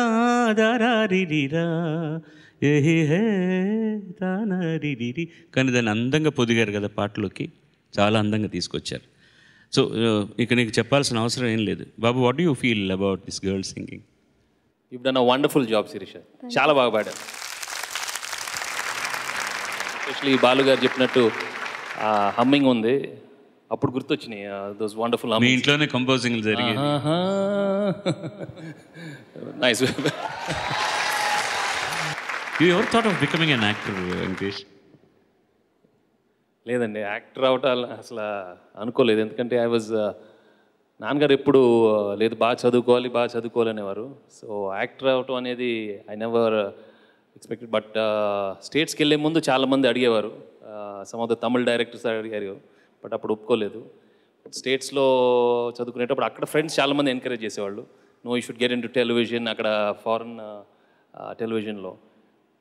దరారిరిరా ఏహి హే తానరిరిరి. కానీ దాన్ని అందంగా పొదిగారు కదా పాటలోకి, చాలా అందంగా తీసుకొచ్చారు. సో ఇక నీకు చెప్పాల్సిన అవసరం ఏం లేదు. బాబు, what do you feel about this girl singing? You done a wonderful job Sirisha, చాలా బాగా పాడారు. ఎస్పెషలీ బాలు గారు చెప్పినట్టు హమ్మింగ్ ఉంది, అప్పుడు గుర్తొచ్చినాయి దోస్ వండర్ఫుల్. మీ ఇంట్లోనే కంపోజింగ్ జరిగింది. Nice. You ever thought of becoming an actor Venkatesh? లేదండి, యాక్టర్ అవటాలు అసలు అనుకోలేదు. ఎందుకంటే ఐ వాజ్ నాన్నగారు ఎప్పుడు లేదు బాగా చదువుకోవాలి అనేవారు. సో యాక్టర్ అవటం అనేది ఐ నెవర్ ఎక్స్పెక్టెడ్. బట్ స్టేట్స్కి వెళ్ళే ముందు చాలామంది అడిగేవారు, some of the Tamil directors అడిగారు, బట్ అప్పుడు ఒప్పుకోలేదు. బట్ స్టేట్స్లో చదువుకునేటప్పుడు అక్కడ ఫ్రెండ్స్ చాలామంది ఎంకరేజ్ చేసేవాళ్ళు, no you should get in to television, అక్కడ ఫారెన్ టెలివిజన్లో.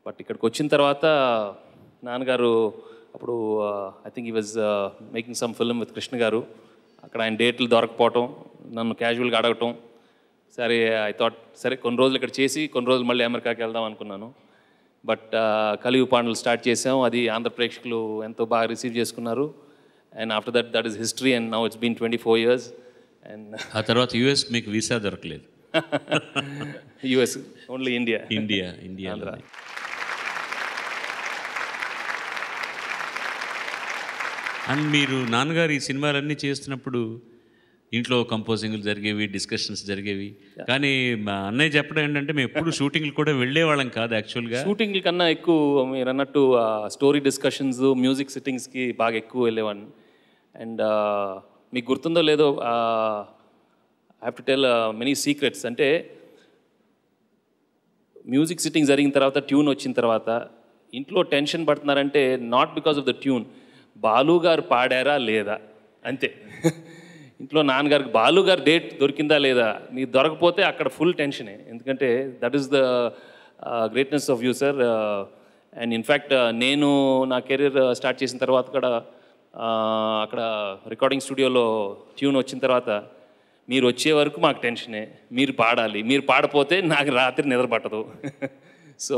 బట్ ఇక్కడికి వచ్చిన తర్వాత నాన్నగారు అప్పుడు I think he was making some film with Krishna garu, అక్కడ ఆయన డేట్లు దొరకపోవటం, నన్ను క్యాజువల్గా అడగటం. సరే ఐ థాట్ సరే కొన్ని రోజులు ఇక్కడ చేసి కొన్ని రోజులు మళ్ళీ అమెరికాకి వెళ్దాం అనుకున్నాను. బట్ కలియుగ పాండలు స్టార్ట్ చేసాం, అది ఆంధ్ర ప్రేక్షకులు ఎంతో బాగా రిసీవ్ చేసుకున్నారు. And after that is history. And now it's been 24 years. And ఆ తర్వాత యూఎస్ మీకు వీసా దొరకలేదు? US only India. Andhra. And మీరు నాన్నగారు ఈ సినిమాలన్నీ చేస్తున్నప్పుడు ఇంట్లో కంపోజింగ్లు జరిగేవి, డిస్కషన్స్ జరిగేవి. కానీ మా అన్నయ్య చెప్పడం ఏంటంటే మేము ఎప్పుడు షూటింగ్లు కూడా వెళ్ళేవాళ్ళం కాదు. యాక్చువల్గా షూటింగ్ కన్నా ఎక్కువ మీరు అన్నట్టు స్టోరీ డిస్కషన్స్, మ్యూజిక్ సిట్టింగ్స్కి బాగా ఎక్కువ వెళ్ళేవాడిని. అండ్ మీకు గుర్తుందో లేదో, I have to tell many secrets. అంటే మ్యూజిక్ సిట్టింగ్ జరిగిన తర్వాత, ట్యూన్ వచ్చిన తర్వాత ఇంట్లో టెన్షన్ పడుతున్నారంటే not because of the tune, Balu గారు పాడారా లేదా అంతే. ఇంట్లో నాన్నగారికి బాలు గారు డేట్ దొరికిందా లేదా, నీకు దొరకపోతే అక్కడ ఫుల్ టెన్షనే. ఎందుకంటే that is the greatness of you sir. And in fact నేను నా కెరీర్ స్టార్ట్ చేసిన తర్వాత కూడా అక్కడ రికార్డింగ్ స్టూడియోలో ట్యూన్ వచ్చిన తర్వాత మీరు వచ్చే వరకు మాకు టెన్షనే, మీరు పాడాలి, మీరు పాడపోతే నాకు రాత్రి నిద్ర పట్టదు. సో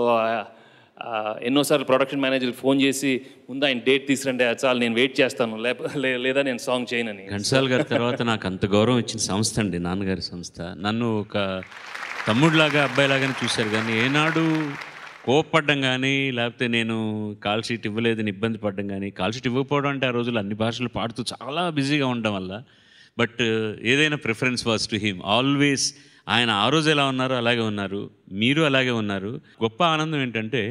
ఎన్నోసార్లు ప్రొడక్షన్ మేనేజర్ ఫోన్ చేసి ముందు ఆయన డేట్ తీసురండి, చాలు నేను వెయిట్ చేస్తాను, లేదా నేను సాంగ్ చేయనని. ఘంటసాల గారి తర్వాత నాకు అంత గౌరవం ఇచ్చిన సంస్థ అండి నాన్నగారి సంస్థ. నన్ను ఒక తమ్ముడిలాగా అబ్బాయిలాగానే చూశారు, కానీ ఏనాడు కోప్పడ్డం కానీ లేకపోతే నేను కాల్ షీట్ ఇవ్వలేదని ఇబ్బంది పడ్డం కానీ, కాల్ షీట్ ఇవ్వకపోవడం అంటే ఆ రోజుల్లో అన్ని భాషలు పాడుతూ చాలా బిజీగా ఉండడం వల్ల. బట్ ఏదైనా preference was to him always. ఆయన ఆ రోజు ఎలా ఉన్నారో అలాగే ఉన్నారు, మీరు అలాగే ఉన్నారు. గొప్ప ఆనందం ఏంటంటే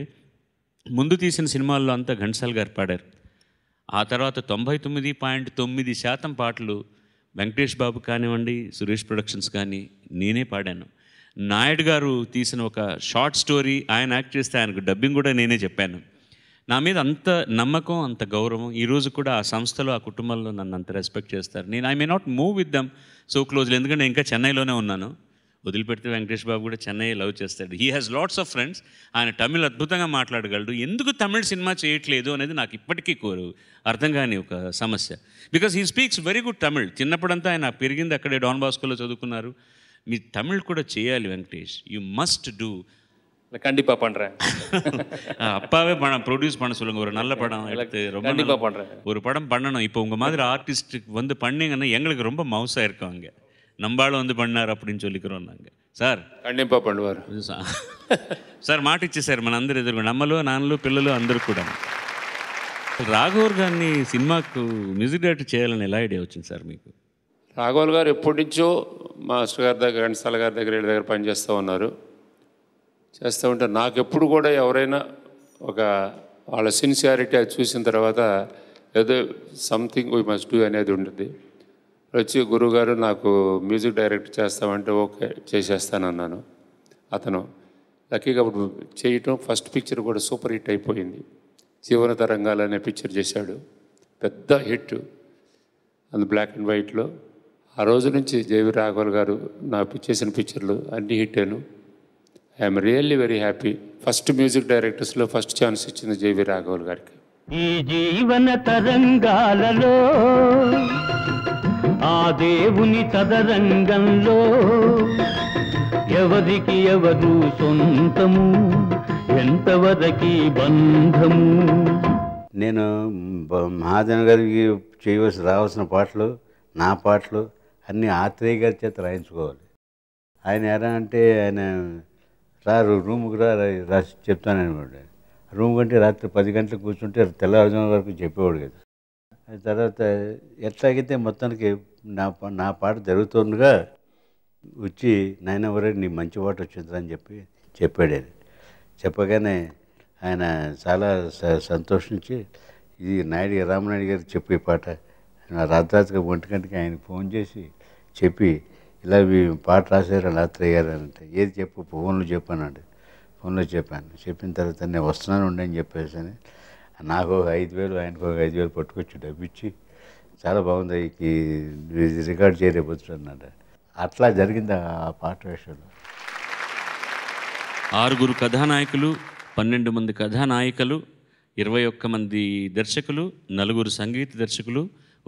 ముందు తీసిన సినిమాల్లో అంతా ఘంటసాల గారు పాడారు. ఆ తర్వాత 99.9% పాటలు వెంకటేష్ బాబు కానివ్వండి, సురేష్ ప్రొడక్షన్స్ కానీ నేనే పాడాను. నాయుడు గారు తీసిన ఒక షార్ట్ స్టోరీ ఆయన యాక్ట్ చేస్తే ఆయనకు డబ్బింగ్ కూడా నేనే చెప్పాను. నా మీద అంత నమ్మకం, అంత గౌరవం. ఈరోజు కూడా ఆ సంస్థలో, ఆ కుటుంబంలో నన్ను అంత రెస్పెక్ట్ చేస్తారు. నేను I may not move with them so closely, ఎందుకంటే నేను ఇంకా చెన్నైలోనే ఉన్నాను. వదిలిపెడితే వెంకటేష్ బాబు కూడా చెన్నై లవ్ చేస్తాడు. He has lots of friends. ఆయన తమిళ్ అద్భుతంగా మాట్లాడగలడు. ఎందుకు తమిళ్ సినిమా చేయట్లేదు అనేది నాకు ఇప్పటికీ అర్థం కాని ఒక సమస్య. Because he speaks very good Tamil. చిన్నప్పుడంతా ఆయన పెరిగింది అక్కడే, డాన్ బాస్కోలో చదువుకున్నారు. మీ తమిళ్ కూడా చేయాలి వెంకటేష్, యూ మస్ట్ డూ. கண்டிப்பா பண்றேன். அப்பாவே ப்ரொடியூஸ் பண்ண சொல்லுங்க, ஒரு நல்ல படம் எடுத்து. ரொம்ப கண்டிப்பா பண்றேன். ஒரு படம் பண்ணணும். இப்போ உங்கள் மாதிரி ஆர்டிஸ்ட்டுக்கு வந்து பண்ணீங்கன்னா எங்களுக்கு ரொம்ப மவுசாக இருக்கும். அங்கே நம்பாலும் வந்து பண்ணார் அப்படின்னு சொல்லிக்கிறோம் நாங்கள். సార్ ఖండింపా పండువారు సార్ మాట ఇచ్చేసారు మన అందరు ఎదురు, నమ్మలు నాన్నలు పిల్లలు అందరూ కూడా. రాఘవర్ గారిని సినిమాకు మ్యూజిక్ డైరెక్టర్ చేయాలని ఎలా ఐడియా వచ్చింది సార్ మీకు? రాఘవల్ గారు ఎప్పటి నుంచో మాస్టర్ గారి దగ్గర, ఘంటసాల గారి దగ్గర, వీళ్ళ దగ్గర పనిచేస్తూ ఉన్నారు. చేస్తూ ఉంటే నాకు ఎప్పుడు కూడా ఎవరైనా ఒక వాళ్ళ సిన్సియారిటీ అది చూసిన తర్వాత ఏదో సంథింగ్ వీ మస్ట్ డూ అనేది ఉంటుంది. వచ్చి గురువుగారు నాకు మ్యూజిక్ డైరెక్ట్ చేస్తామంటే ఓకే చేసేస్తానన్నాను. అతను లక్కీగా అప్పుడు చేయటం ఫస్ట్ పిక్చర్ కూడా సూపర్ హిట్ అయిపోయింది. జీవన తరంగాలు అనే పిక్చర్ చేశాడు, పెద్ద హిట్. అది బ్లాక్ అండ్ వైట్లో. ఆ రోజు నుంచి జేవి రాఘవల్ గారు నాకు చేసిన పిక్చర్లు అన్ని హిట్ అయ్యాను. I'm really very happy. First music డైరెక్టర్స్లో ఫస్ట్ ఛాన్స్ ఇచ్చింది జేవి రాఘవల్ గారికి. ఈ జీవన తరంగాలలో ఆ దేవుని చదరంగంలో ఎవరికి ఎవరు సొంతము, ఎంతవరకి బంధము. నేను మహాజన్ గారికి రావాల్సిన పాటలు, నా పాటలు అన్నీ ఆత్రేయ గారి చేత రాయించుకోవాలి. ఆయన ఎలా అంటే ఆయన రూముకు రాసి చెప్తానమాట. రూమ్ కంటే రాత్రి 10 గంటలకు కూర్చుంటే తెల్లవారుజామున వరకు చెప్పేవాడు కదా. తర్వాత ఎట్లాగైతే మొత్తానికి నా పాట జరుగుతుండగా వచ్చి నాయన వరే నీ మంచి పాట వచ్చిందిరా అని చెప్పాడు ఆయన. చెప్పగానే ఆయన చాలా సంతోషించి ఇది రామనాయుడు గారికి చెప్పే పాట రాత్రాత్రిగా 1 గంటకి ఆయనకు ఫోన్ చేసి చెప్పి ఇలా పాట రాశారు రాత్రి గారు అంటే, ఏది చెప్పు ఫోన్లో చెప్పానండి. ఫోన్లో చెప్పాను. చెప్పిన తర్వాత నేను వస్తున్నాను ఉండి అని చెప్పేసి నాకు ఒక 5,000 ఆయనకు ఒక 5,000 పట్టుకొచ్చి డబ్బిచ్చి చాలా బాగుంది ఇది రికార్డ్ చేయలేకపోతున్నాడు. అట్లా జరిగింది ఆ పాట విషయంలో. 6 కథానాయకులు, 12 మంది కథానాయికలు, 21 మంది దర్శకులు, 4 సంగీత దర్శకులు,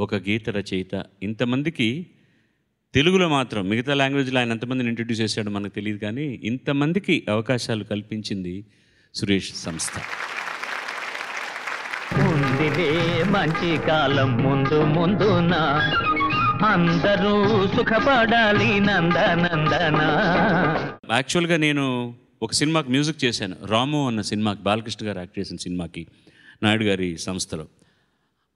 1 గీత రచయిత. ఇంతమందికి తెలుగులో మాత్రం, మిగతా లాంగ్వేజ్లో ఆయన ఎంతమందిని ఇంట్రడ్యూస్ చేశాడో మనకు తెలియదు, కానీ ఇంతమందికి అవకాశాలు కల్పించింది సురేష్ సంస్థ. ఉందిలే మంచి కాలం ముందు ముందున, అందరూ సుఖపడాలి నందనందన. యాక్చువల్గా నేను ఒక సినిమాకి మ్యూజిక్ చేశాను, రాము అన్న సినిమాకి, బాలకృష్ణ గారు యాక్ట్ చేసిన సినిమాకి, నాయుడు గారి సంస్థలో.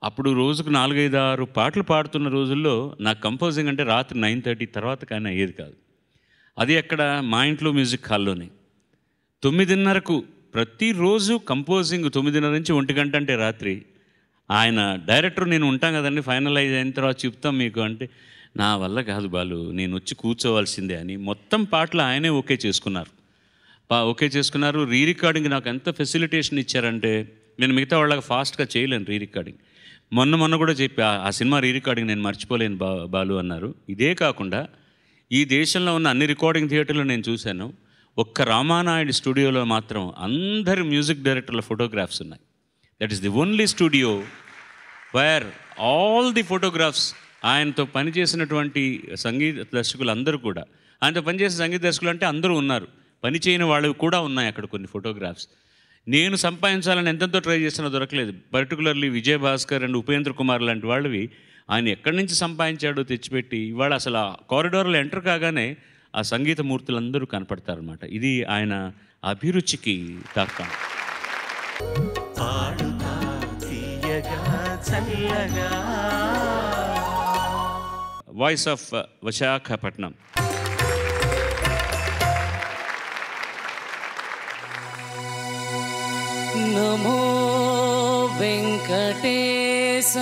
అప్పుడు రోజుకు 4-5-6 పాటలు పాడుతున్న రోజుల్లో నాకు కంపోజింగ్ అంటే రాత్రి 9:30 తర్వాత కానీ అయ్యేది కాదు. అది అక్కడ మా ఇంట్లో మ్యూజిక్ హాల్లోనే 9:30కు ప్రతిరోజు కంపోజింగ్. 9:30 నుంచి 1 గంట అంటే రాత్రి. ఆయన డైరెక్టర్ నేను ఉంటాం కదండి, ఫైనలైజ్ అయిన తర్వాత చెప్తాం మీకు అంటే, నా వల్ల కాదు బాలు, నేను వచ్చి కూర్చోవలసిందే అని మొత్తం పాటలు ఆయనే ఓకే చేసుకున్నారు. రీ రికార్డింగ్ నాకు ఎంత ఫెసిలిటేషన్ ఇచ్చారంటే, నేను మిగతా వాళ్ళకి ఫాస్ట్గా చేయలేను రీ రికార్డింగ్. మొన్న కూడా చెప్పి ఆ సినిమా రీ రికార్డింగ్ నేను మర్చిపోలేను బాలు అన్నారు. ఇదే కాకుండా ఈ దేశంలో ఉన్న అన్ని రికార్డింగ్ థియేటర్లు నేను చూశాను. ఒక్క రామానాయుడు స్టూడియోలో మాత్రం అందరి మ్యూజిక్ డైరెక్టర్ల ఫోటోగ్రాఫ్స్ ఉన్నాయి. That is the only studio where all the photographs, ఆయనతో పనిచేసినటువంటి సంగీత దర్శకులు అందరూ కూడా, ఆయనతో పనిచేసిన సంగీత దర్శకులు అంటే అందరూ ఉన్నారు, పనిచేయని వాళ్ళు కూడా ఉన్నాయి అక్కడ కొన్ని ఫోటోగ్రాఫ్స్. నేను సంపాదించాలని ఎంతెంతో ట్రై చేసినా దొరకలేదు. పర్టికులర్లీ విజయ్ భాస్కర్ అండ్ ఉపేంద్ర కుమార్ లాంటి వాళ్ళవి ఆయన ఎక్కడి నుంచి సంపాదించాడో తెచ్చిపెట్టి, ఇవాళ అసలు ఆ కారిడార్లో ఎంటర్ కాగానే ఆ సంగీత మూర్తులందరూ కనపడతారనమాట. ఇది ఆయన అభిరుచికి తాకం. Voice of Visakhapatnam. నమో వెంకటేశ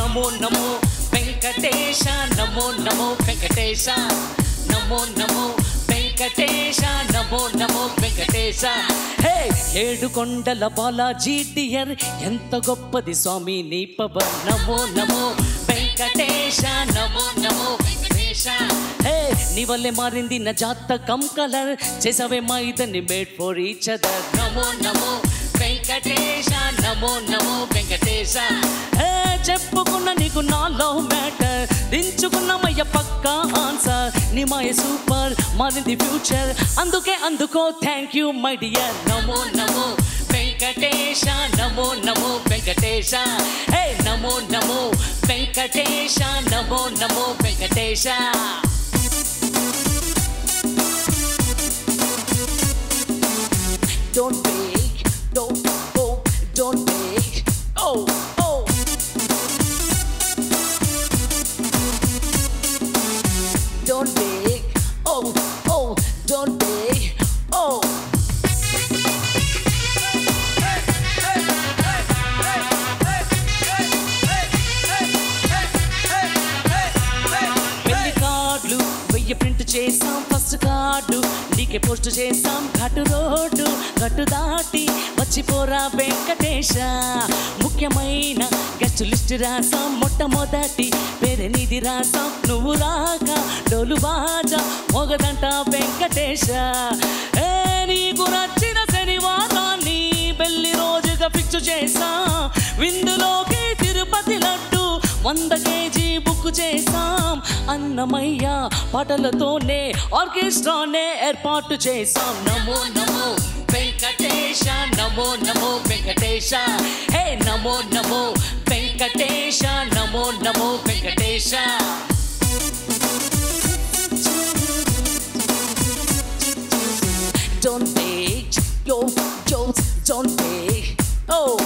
నమో నమో వెంకటేశ, నమో నమో వెంకటేశ, నమో నమో వెంకటేశ, నమో నమో వెంకటేశ. వెంకటేశ హే ఏడు కొండల బాలాజీ డియర్ ఎంత గొప్పది స్వామి నీ పవర్ నమో నమో వెంకటేశ నమో నమో వెంకటేశ హే నీ వల్లే మారింది నా జాతకం కలర్ చేసావే మా ఇద్దరిని మేడ్ ఫర్ ఈచ్ అదర్ నమో నమో వెంకటేశ నమో నమో వెంకటేశ హే చెప్పుకున్న నీకు నా లవ్ మ్యాటర్ దించుకున్నామయ్య పక్కా ఆన్సర్ నీ మాయ సూపర్ మారింది ఫ్యూచర్ అందుకే అందుకో థ్యాంక్ యూ మై డియర్ నమో నమో వెంకటేశ నమో నమో వెంకటేశ హే నమో నమో వెంకటేశ నమో నమో Venkatesha Don't beg, don't go, don't beg. Oh, oh. Don't beg, oh, oh, don't beg, oh. పెళ్లి కార్డులు వెయ్యి ప్రింట్ చేసాం ఫస్ట్ కార్డు నీకే పోస్ట్ చేసాం ఘాటు రోడ్డు గట్టు దాటి వచ్చిపోరా వెంకటేశ ముఖ్యమైన గెస్ట్ లిస్ట్ రాసాం మొట్టమొదటి పేరే నీది రాసాం నువ్వు రాక డోలు బాజా మొగదంట వెంకటేశ ఏ నీకు నచ్చిన శనివారాన్ని పెళ్లి రోజుగా ఫిక్స్ చేసా విందులోకి తిరుపతి లడ్డు 100 kg బుక్ చేసాం అన్నమయ్య పాటలతోనే ఆర్కెస్ట్రానే ఏర్పాటు చేసాం నమో నమో వెంకటేశ నమో నమో వెంకటేశ హే నమో నమో వెంకటేశ నమో నమో Venkatesha Don't beg, yo, yo, don't beg, oh.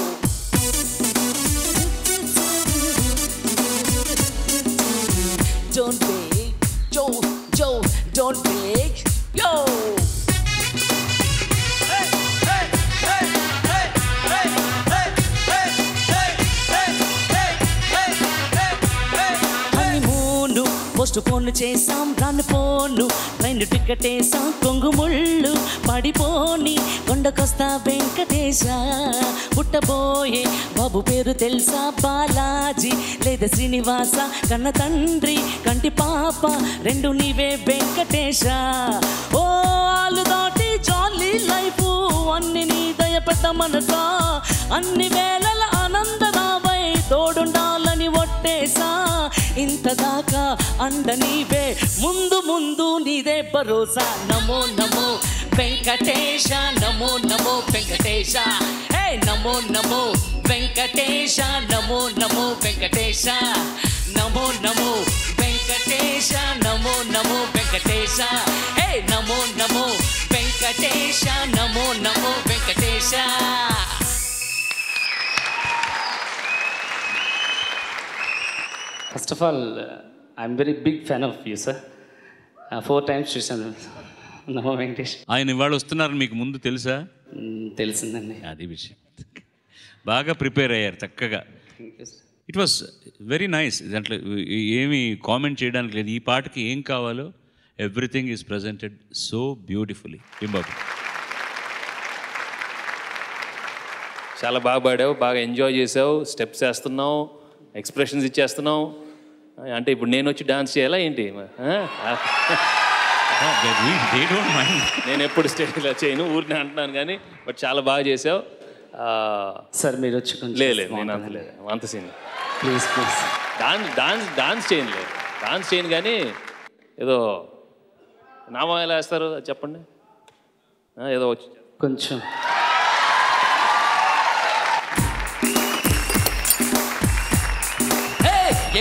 Don't beg, yo, yo, don't beg, yo. Honeymoon post phone చేసాం రాను పోను ట్రైన్ టికెట్ వేసాం కొంగు ముళ్ళు పడిపోని కొండకొస్తా వెంకటేశ పుట్టబోయే బాబు పేరు తెలుసా బాలాజీ లేదా శ్రీనివాస కన్న తండ్రి కంటి పాప రెండు నీవే వెంకటేశ ఓ ఆలు దాటి జాలీ లైఫ్ అన్ని నీ దయపెట్ట మనసా అన్ని వేళల ఆనందరావై తోడుండాలని ఒట్టేసా ఇంత దాకా అండ నీవే ముందు ముందు నీదే భరోసా నమో నమో వెంకటేశ నమో నమో వెంకటేశ హే నమో నమో వెంకటేశ నమో నమో వెంకటేశ నమో నమో వెంకటేశ నమో నమో వెంకటేశ హే నమో నమో వెంకటేశ నమో నమో Venkatesha First of all, I'm very big fan of you, sir. 4 times చూసాను నమో వెంకటేష్. ఆయన ఇవాళ వస్తున్నారని మీకు ముందు తెలుసా? తెలిసిందండి. అది విషయం. బాగా ప్రిపేర్ అయ్యారు చక్కగా. It was very nice. దాంట్లో ఏమి కామెంట్ చేయడానికి లేదు. ఈ పాటకి ఏం కావాలో everything is presented so beautifully. ఇంబాబు చాలా బాగా పాడావు, బాగా ఎంజాయ్ చేసావు, స్టెప్స్ వేస్తున్నావు, ఎక్స్ప్రెషన్స్ ఇచ్చేస్తున్నావు. అంటే ఇప్పుడు నేను వచ్చి డాన్స్ చేయాలా ఏంటి? నేను ఎప్పుడు స్టేజ్లో చేయను, ఊరిని అంటున్నాను కానీ బట్ చాలా బాగా చేసావు సార్. మీరు వచ్చి లేదు నేను అంతలేదు అంత సీన్ ప్లీజ్ ప్లీజ్ డాన్స్ చేయను, డాన్స్ చేయను కానీ ఏదో నామం ఎలా వేస్తారు చెప్పండి, ఏదో వచ్చి కొంచెం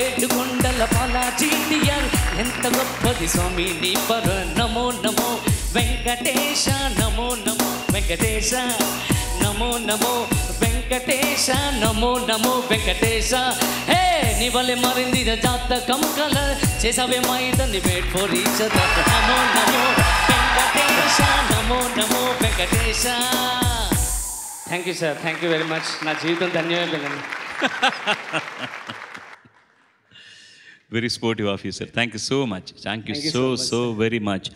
ఏడు కొండల బాలాజీ డియర్ ఎంత గొప్పది స్వామి నీ పర నమో నమో వెంకటేశ నమో నమో వెంకటేశ నమో నమో వెంకటేశ నమో నమో వెంకటేశ హే నీ వల్లే మారింది జాతకం కలర్ చేసావే మా ఇద్దరిని మేడ్ ఫర్ ఈచ్ అదర్ నమో నమో వెంకటేశ నమో నమో Venkatesha. Thank you sir, thank you very much. నా జీవితం ధన్యవాదాలండి. Very sportive of you sir. Thank you so much. Thank you so so very much.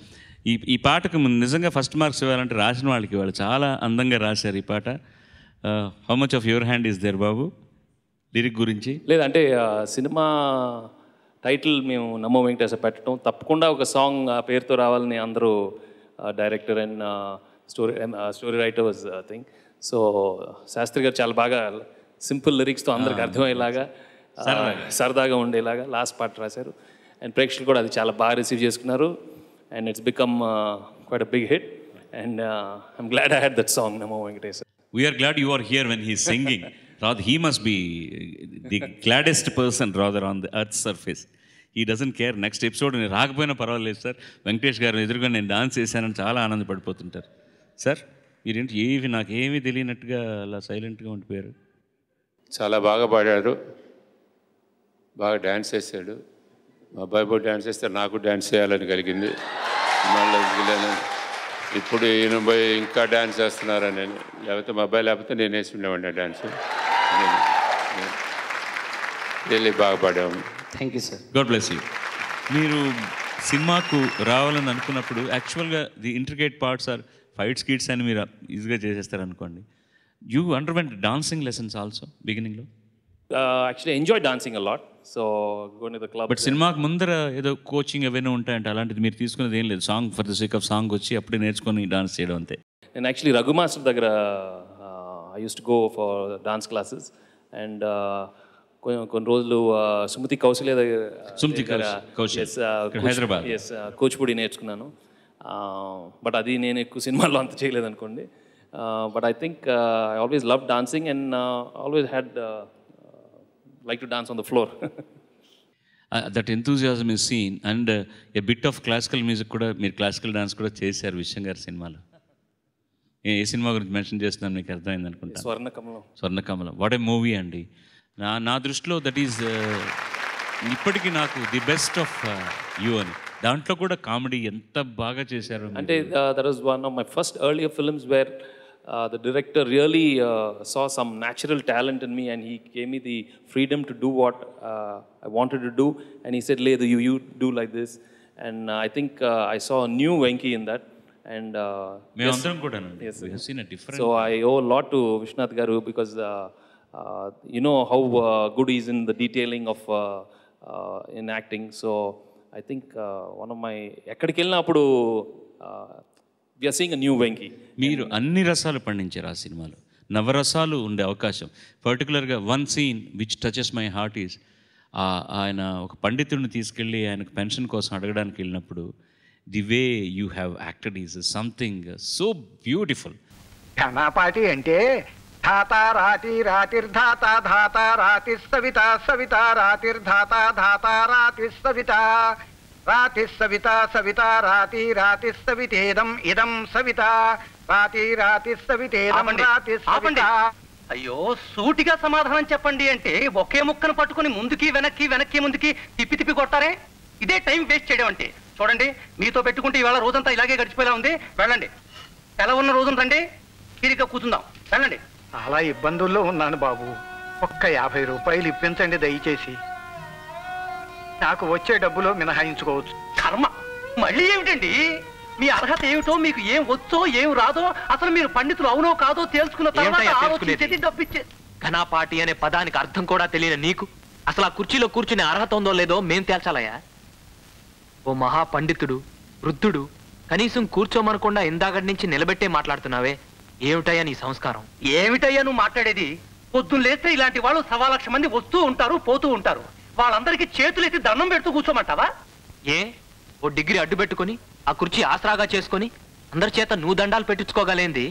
ఈ పాటకు నిజంగా ఫస్ట్ మార్క్స్ ఇవ్వాలంటే రాసిన వాళ్ళకి ఇవ్వాలి. చాలా అందంగా రాశారు ఈ పాట. How much of your hand is there బాబు లిరిక్ గురించి? లేదంటే సినిమా టైటిల్ మేము నమో వెంకటేశ్వర పెట్టడం, తప్పకుండా ఒక సాంగ్ ఆ పేరుతో రావాలని అందరూ director and story writer was thing. So Sastri garu చాలా బాగా సింపుల్ లిరిక్స్తో అందరికి అర్థమయ్యేలాగా సరదాగా ఉండేలాగా లాస్ట్ పాట రాశారు. అండ్ ప్రేక్షకులు కూడా అది చాలా బాగా రిసీవ్ చేసుకున్నారు. And it's become quite a big hit. And I'm glad I had that song Namo Venkateswara. We are glad you are here when he's singing. Rather, he must be the gladdest person rather on the earth's surface. He doesn't care. Next episode నేను రాకపోయినా పర్వాలేదు sir, Venkatesh గారు ఎదురుగా నేను dance చేశానని చాలా ఆనందపడిపోతుంటారు. Sir మీరేంటి నాకేమీ తెలియనట్టుగా అలా సైలెంట్గా ఉండిపోయారు? చాలా బాగా పాడాడు, బాగా డ్యాన్స్ చేశాడు. మా అబ్బాయి పోయి డ్యాన్స్ చేస్తే నాకు డ్యాన్స్ చేయాలని కలిగింది. మళ్ళీ ఇప్పుడు ఈయన పోయి ఇంకా డ్యాన్స్ చేస్తున్నారా నేను, లేకపోతే మా అబ్బాయి లేకపోతే నేను వేసి ఉండేవాడిని డ్యాన్స్. వెళ్ళి బాగా పాడాము. Thank you sir. God bless you. మీరు సినిమాకు రావాలని అనుకున్నప్పుడు యాక్చువల్గా the intricate parts are fight skits అని మీరు ఈజీగా చేసేస్తారు అనుకోండి. You underwent dancing lessons also బిగినింగ్లో? Actually enjoy dancing a lot. So going to the club. But సినిమాకి ముందర ఏదో కోచింగ్ అవన్నీ ఉంటాయంటే అలాంటిది మీరు తీసుకునేది ఏం లేదు? Song for the sake of song వచ్చి అప్పుడే నేర్చుకొని డాన్స్ చేయడం అంతే? నేను యాక్చువల్లీ రఘు మాస్టర్ దగ్గర I use to go for dance classes. And కొన్ని రోజులు సుమతి కౌశల్య దగ్గర హైదరాబాద్ కూచిపూడి నేర్చుకున్నాను. బట్ అది నేను ఎక్కువ సినిమాల్లో అంత చేయలేదు అనుకోండి. But I think I always love dancing and always had like to dance on the floor. That enthusiasm is seen and a bit of classical music kuda meer classical dance kuda chesaru Vishwan garu sinemalo. A cinema గురించి mention చేస్తున్నాను మీకు అర్థమైంది అనుకుంటా. స్వర్ణకమలం. What a movie అండి. నా దృష్టిలో that is ఇప్పటికీ నాకు ది బెస్ట్ ఆఫ్ యూ అని. దాంట్లో కూడా కామెడీ ఎంత బాగా చేశారు అంటే that was one of my first earlier films wear the director really saw some natural talent in me and he gave me the freedom to do what I wanted to do, and he said, "Ledu, you do like this." And I think I saw a new Venki in that. And we have seen a different. So I owe a lot to Vishnath garu because you know how good he is in the detailing of in acting. So I think one of my ekkadiki vellinappudu we are seeing a new Venki. మీరు అన్ని రసాలు పండించారు ఆ సినిమాలో. నవరసాలు ఉండే అవకాశం. పర్టికులర్గా one scene which touches my heart is ఆయన ఒక పండితుడిని తీసుకెళ్ళి ఆయనకు పెన్షన్ కోసం అడగడానికి వెళ్ళినప్పుడు the way you have acted is something so beautiful. ఘనపాటి అంటే ధాత రాతి రాతిర్ధాత ధాత రాతి సవిత సవిత రాతిర్ధాత ధాత రాతి సవిత రాతి సవిత సవిత రాతి రాతి సవితేదం ఇదం సవిత రాతి రాతి సవితేదం రాతి సవిత. అయ్యో సూటిగా సమాధానం చెప్పండి అంటే ఒకే ముక్కను పట్టుకుని ముందుకి వెనక్కి వెనక్కి ముందుకి తిప్పి తిప్పి కొట్టారే. ఇదే టైం వేస్ట్ చేయడం అంటే. చూడండి మీతో పెట్టుకుంటే ఇవాళ రోజంతా ఇలాగే గడిచిపోయేలా ఉంది. వెళ్ళండి, ఎలా ఉన్న రోజున రండి, తీరిగ్గా కూర్చుందాం. వెళ్ళండి. చాలా ఇబ్బందుల్లో ఉన్నాను బాబు, ఒక్క 50 రూపాయలు ఇప్పించండి దయచేసి. నాకు వచ్చే డబ్బులో మినహాయించుకోవచ్చు. కర్మ మళ్ళీ ఏమిటండి? మీ అర్హత ఏమిటో, మీకు ఏం వచ్చో ఏం రాదో, అసలు మీరు పండితులు అవునో కాదో తెలుసుకున్న తర్వాత ఆలోచించేది డబ్బిచ్చే. ఘనాపాటి అనే పదానికి అర్థం కూడా తెలియని నీకు అసలు ఆ కుర్చీలో కూర్చునే అర్హత ఉందో లేదో మేం తేల్చాలయ్యా. ఓ మహా పండితుడు, వృద్ధుడు, కనీసం కూర్చోమనకుండా ఇందాకటి నుంచి నిలబెట్టే మాట్లాడుతున్నావే, ఏమిటయ్యా నీ సంస్కారం? ఏమిటయ్యా నువ్వు మాట్లాడేది? పొద్దున్న లేస్తే ఇలాంటి వాళ్ళు 1,00,000 మంది వస్తూ ఉంటారు, పోతూ ఉంటారు. వాళ్ళందరికీ చేతులెత్తి దండం పెడుతూ కూర్చోమంటావా? ఏ ఓ డిగ్రీ అడ్డు పెట్టుకుని ఆ కుర్చీ ఆసరాగా చేసుకుని అందరి చేత నువ్వు దండాలు పెట్టించుకోగలేంది?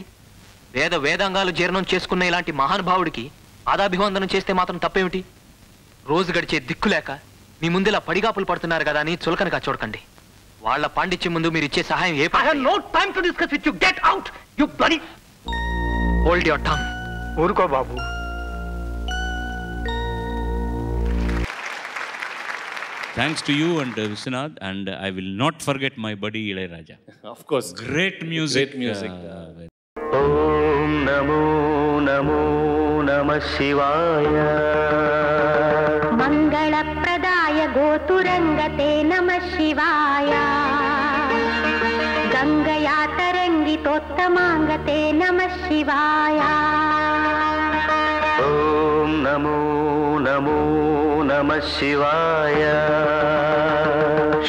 వేదాంగాలు జీర్ణం చేసుకున్న ఇలాంటి మహానుభావుడికి పాదాభివందనం చేస్తే మాత్రం తప్పేమిటి? రోజు గడిచే దిక్కులేక మీ ముందులా పడిగాపులు పడుతున్నారు కదా అని చులకనగా చూడకండి. వాళ్ళ పాండిత్యం ముందు మీరు ఇచ్చే సహాయం ఏ పని? No time to discuss with you. Get out you bloody. Hold your tongue. ఊరుకో బాబు. Thanks to you and Vishwanath, and I will not forget my buddy Ilayaraja. Of course. Great music. Great music. Om Namo Namo Namah Shivaya. Mangala Pradaya Goturangate Namah Shivaya. तरङ्गितोत्तमाङ्गते नमः शिवाय ॐ नमो नमो नमः शिवाय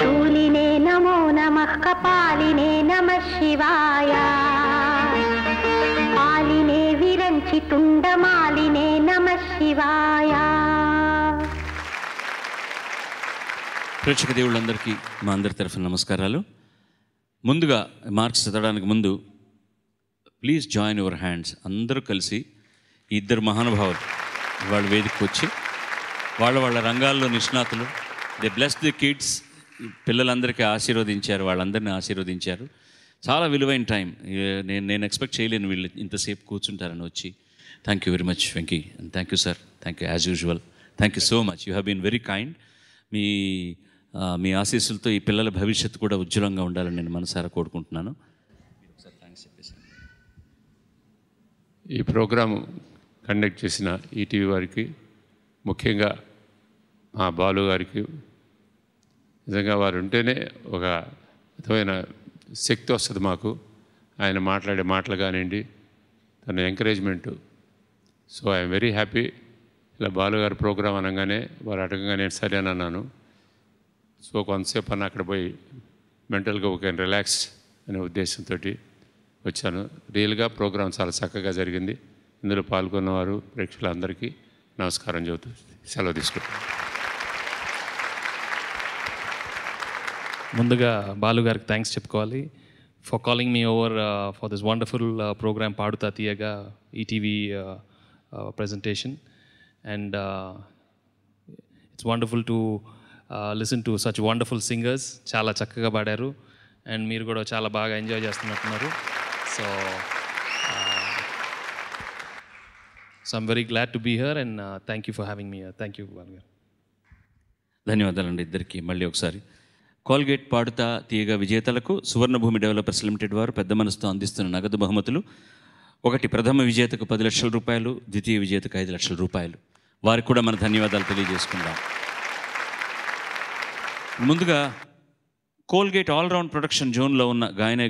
शूलिने नमो नमः कपालिने नमः शिवाय पालिने विरञ्चि तुण्डमालिने नमः शिवाय ప్రేక్షక దేవుళ్ళందరికీ మా అందరి తరఫున నమస్కారాలు. ముందుగా మార్క్స్ చదవడానికి ముందు ప్లీజ్ జాయిన్ యువర్ హ్యాండ్స్. అందరూ కలిసి ఈ ఇద్దరు మహానుభావులు వాళ్ళ వేదికకు వచ్చి వాళ్ళ రంగాల్లో నిష్ణాతులు, దే బ్లెస్ ది కిడ్స్, పిల్లలందరికీ ఆశీర్వదించారు, వాళ్ళందరినీ ఆశీర్వదించారు. చాలా విలువైన టైం. నేను ఎక్స్పెక్ట్ చేయలేను వీళ్ళు ఇంతసేపు కూర్చుంటారని వచ్చి. Thank you very much Venky, and thank you sir, thank you as usual. Thank you so much, you have been very kind. మీ ఆశీస్సులతో ఈ పిల్లల భవిష్యత్తు కూడా ఉజ్వలంగా ఉండాలని నేను మనసారా కోరుకుంటున్నాను. ఈ ప్రోగ్రాము కండక్ట్ చేసిన ఈటీవీ వారికి, ముఖ్యంగా మా బాలు గారికి, నిజంగా వారు ఉంటేనే ఒక విధమైన శక్తి వస్తుంది మాకు. ఆయన మాట్లాడే మాటలు కానివ్వండి, తన ఎంకరేజ్మెంటు. So I'm very happy. ఇలా బాలుగారి ప్రోగ్రాం అనగానే వారు అడగంగా నేను సరే అని అన్నాను. సో కొంతసేపు అన్న అక్కడ పోయి మెంటల్గా ఒక రిలాక్స్ అనే ఉద్దేశంతో వచ్చాను. రియల్గా ప్రోగ్రాం చాలా చక్కగా జరిగింది. ఇందులో పాల్గొన్నవారు ప్రేక్షకులందరికీ నమస్కారం చెబుతూ సెలవు తీసుకుంటాను. ముందుగా బాలు గారికి థ్యాంక్స్ చెప్పుకోవాలి for calling me over for this wonderful programme Paaduta Theeyaga ETV presentation, and it's wonderful to listen to such wonderful singers. చాలా చక్కగా పాడారు అండ్ మీరు కూడా చాలా బాగా ఎంజాయ్ చేస్తున్నట్టున్నారు. So I'm very glad to be here and thank you for having me here. Thank you Balu గారు. ధన్యవాదాలండి ఇద్దరికి. మళ్ళీ ఒకసారి కోల్గేట్ పాడుతా తీయగా విజేతలకు సువర్ణభూమి డెవలపర్స్ లిమిటెడ్ వారు పెద్ద మనసుతో అందిస్తున్న నగదు బహుమతులు: ఒకటి ప్రథమ విజేతకు 10 లక్షల రూపాయలు, ద్వితీయ విజేతకు 5 లక్షల రూపాయలు. వారికి కూడా మన ధన్యవాదాలు తెలియజేసుకుందాం. ముందుగా కోల్గేట్ ఆల్రౌండ్ ప్రొడక్షన్ జోన్లో ఉన్న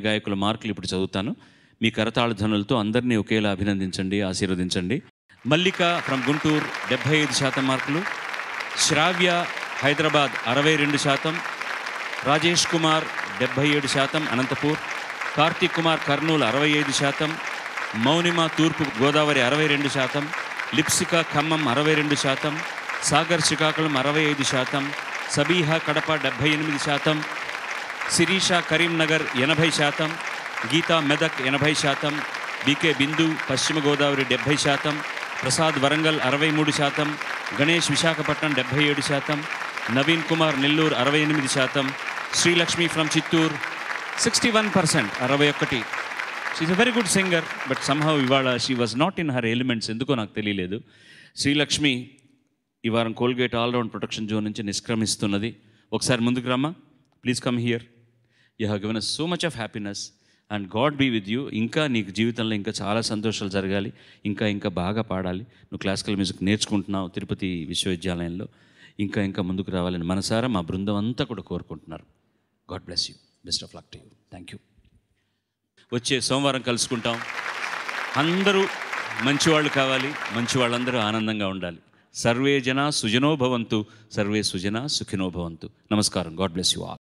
గాయకుల మార్కులు ఇప్పుడు చదువుతాను. మీ కరతాళ ధ్వనులతో అందరినీ ఒకేలా అభినందించండి, ఆశీర్వదించండి. మల్లిక ఫ్రమ్ గుంటూరు 75% మార్కులు, శ్రావ్య హైదరాబాద్ 62%, రాజేష్ కుమార్ 77% అనంతపూర్, కార్తీక్ కుమార్ కర్నూలు 65%, మౌనిమ తూర్పు గోదావరి 62%, లిప్సిక ఖమ్మం 62%, సాగర్ శ్రీకాకుళం 65%, సబీహా కడప 78%, శిరీష కరీంనగర్ 80%, గీతా మెదక్ 80%, బీకే బిందు పశ్చిమ Godavari 70%, Prasad Warangal 63%, Ganesh Visakhapatnam 77%, Naveen Kumar Nellore 68%, Srilakshmi from Chittoor 61%, 61. She's a very good singer, but somehow ఇవాళ she was not in her elements, ఎందుకో నాకు తెలియలేదు. శ్రీలక్ష్మి ఈ వారం కోల్గేట్ ఆల్రౌండ్ ప్రొటెక్షన్ జోన్ నుంచి నిష్క్రమిస్తున్నది. ఒకసారి ముందుకు రమ్మా, please come here. You have given us so much of happiness and God be with you. ఇంకా నీకు జీవితంలో ఇంకా చాలా సంతోషాలు జరగాలి, ఇంకా బాగా పాడాలి. నువ్వు క్లాసికల్ మ్యూజిక్ నేర్చుకుంటున్నావు తిరుపతి విశ్వవిద్యాలయంలో, ఇంకా ముందుకు రావాలని మనసారా మా బృందం అంతా కూడా కోరుకుంటున్నారు. God bless you, best of luck to you. Thank you. వచ్చే సోమవారం కలుసుకుంటాం. అందరూ మంచివాళ్ళు కావాలి, మంచి వాళ్ళందరూ ఆనందంగా ఉండాలి. సర్వే జన సుజనో భవంతు, సర్వే సుజన సుఖినో భవంతు. నమస్కారం. God bless you all.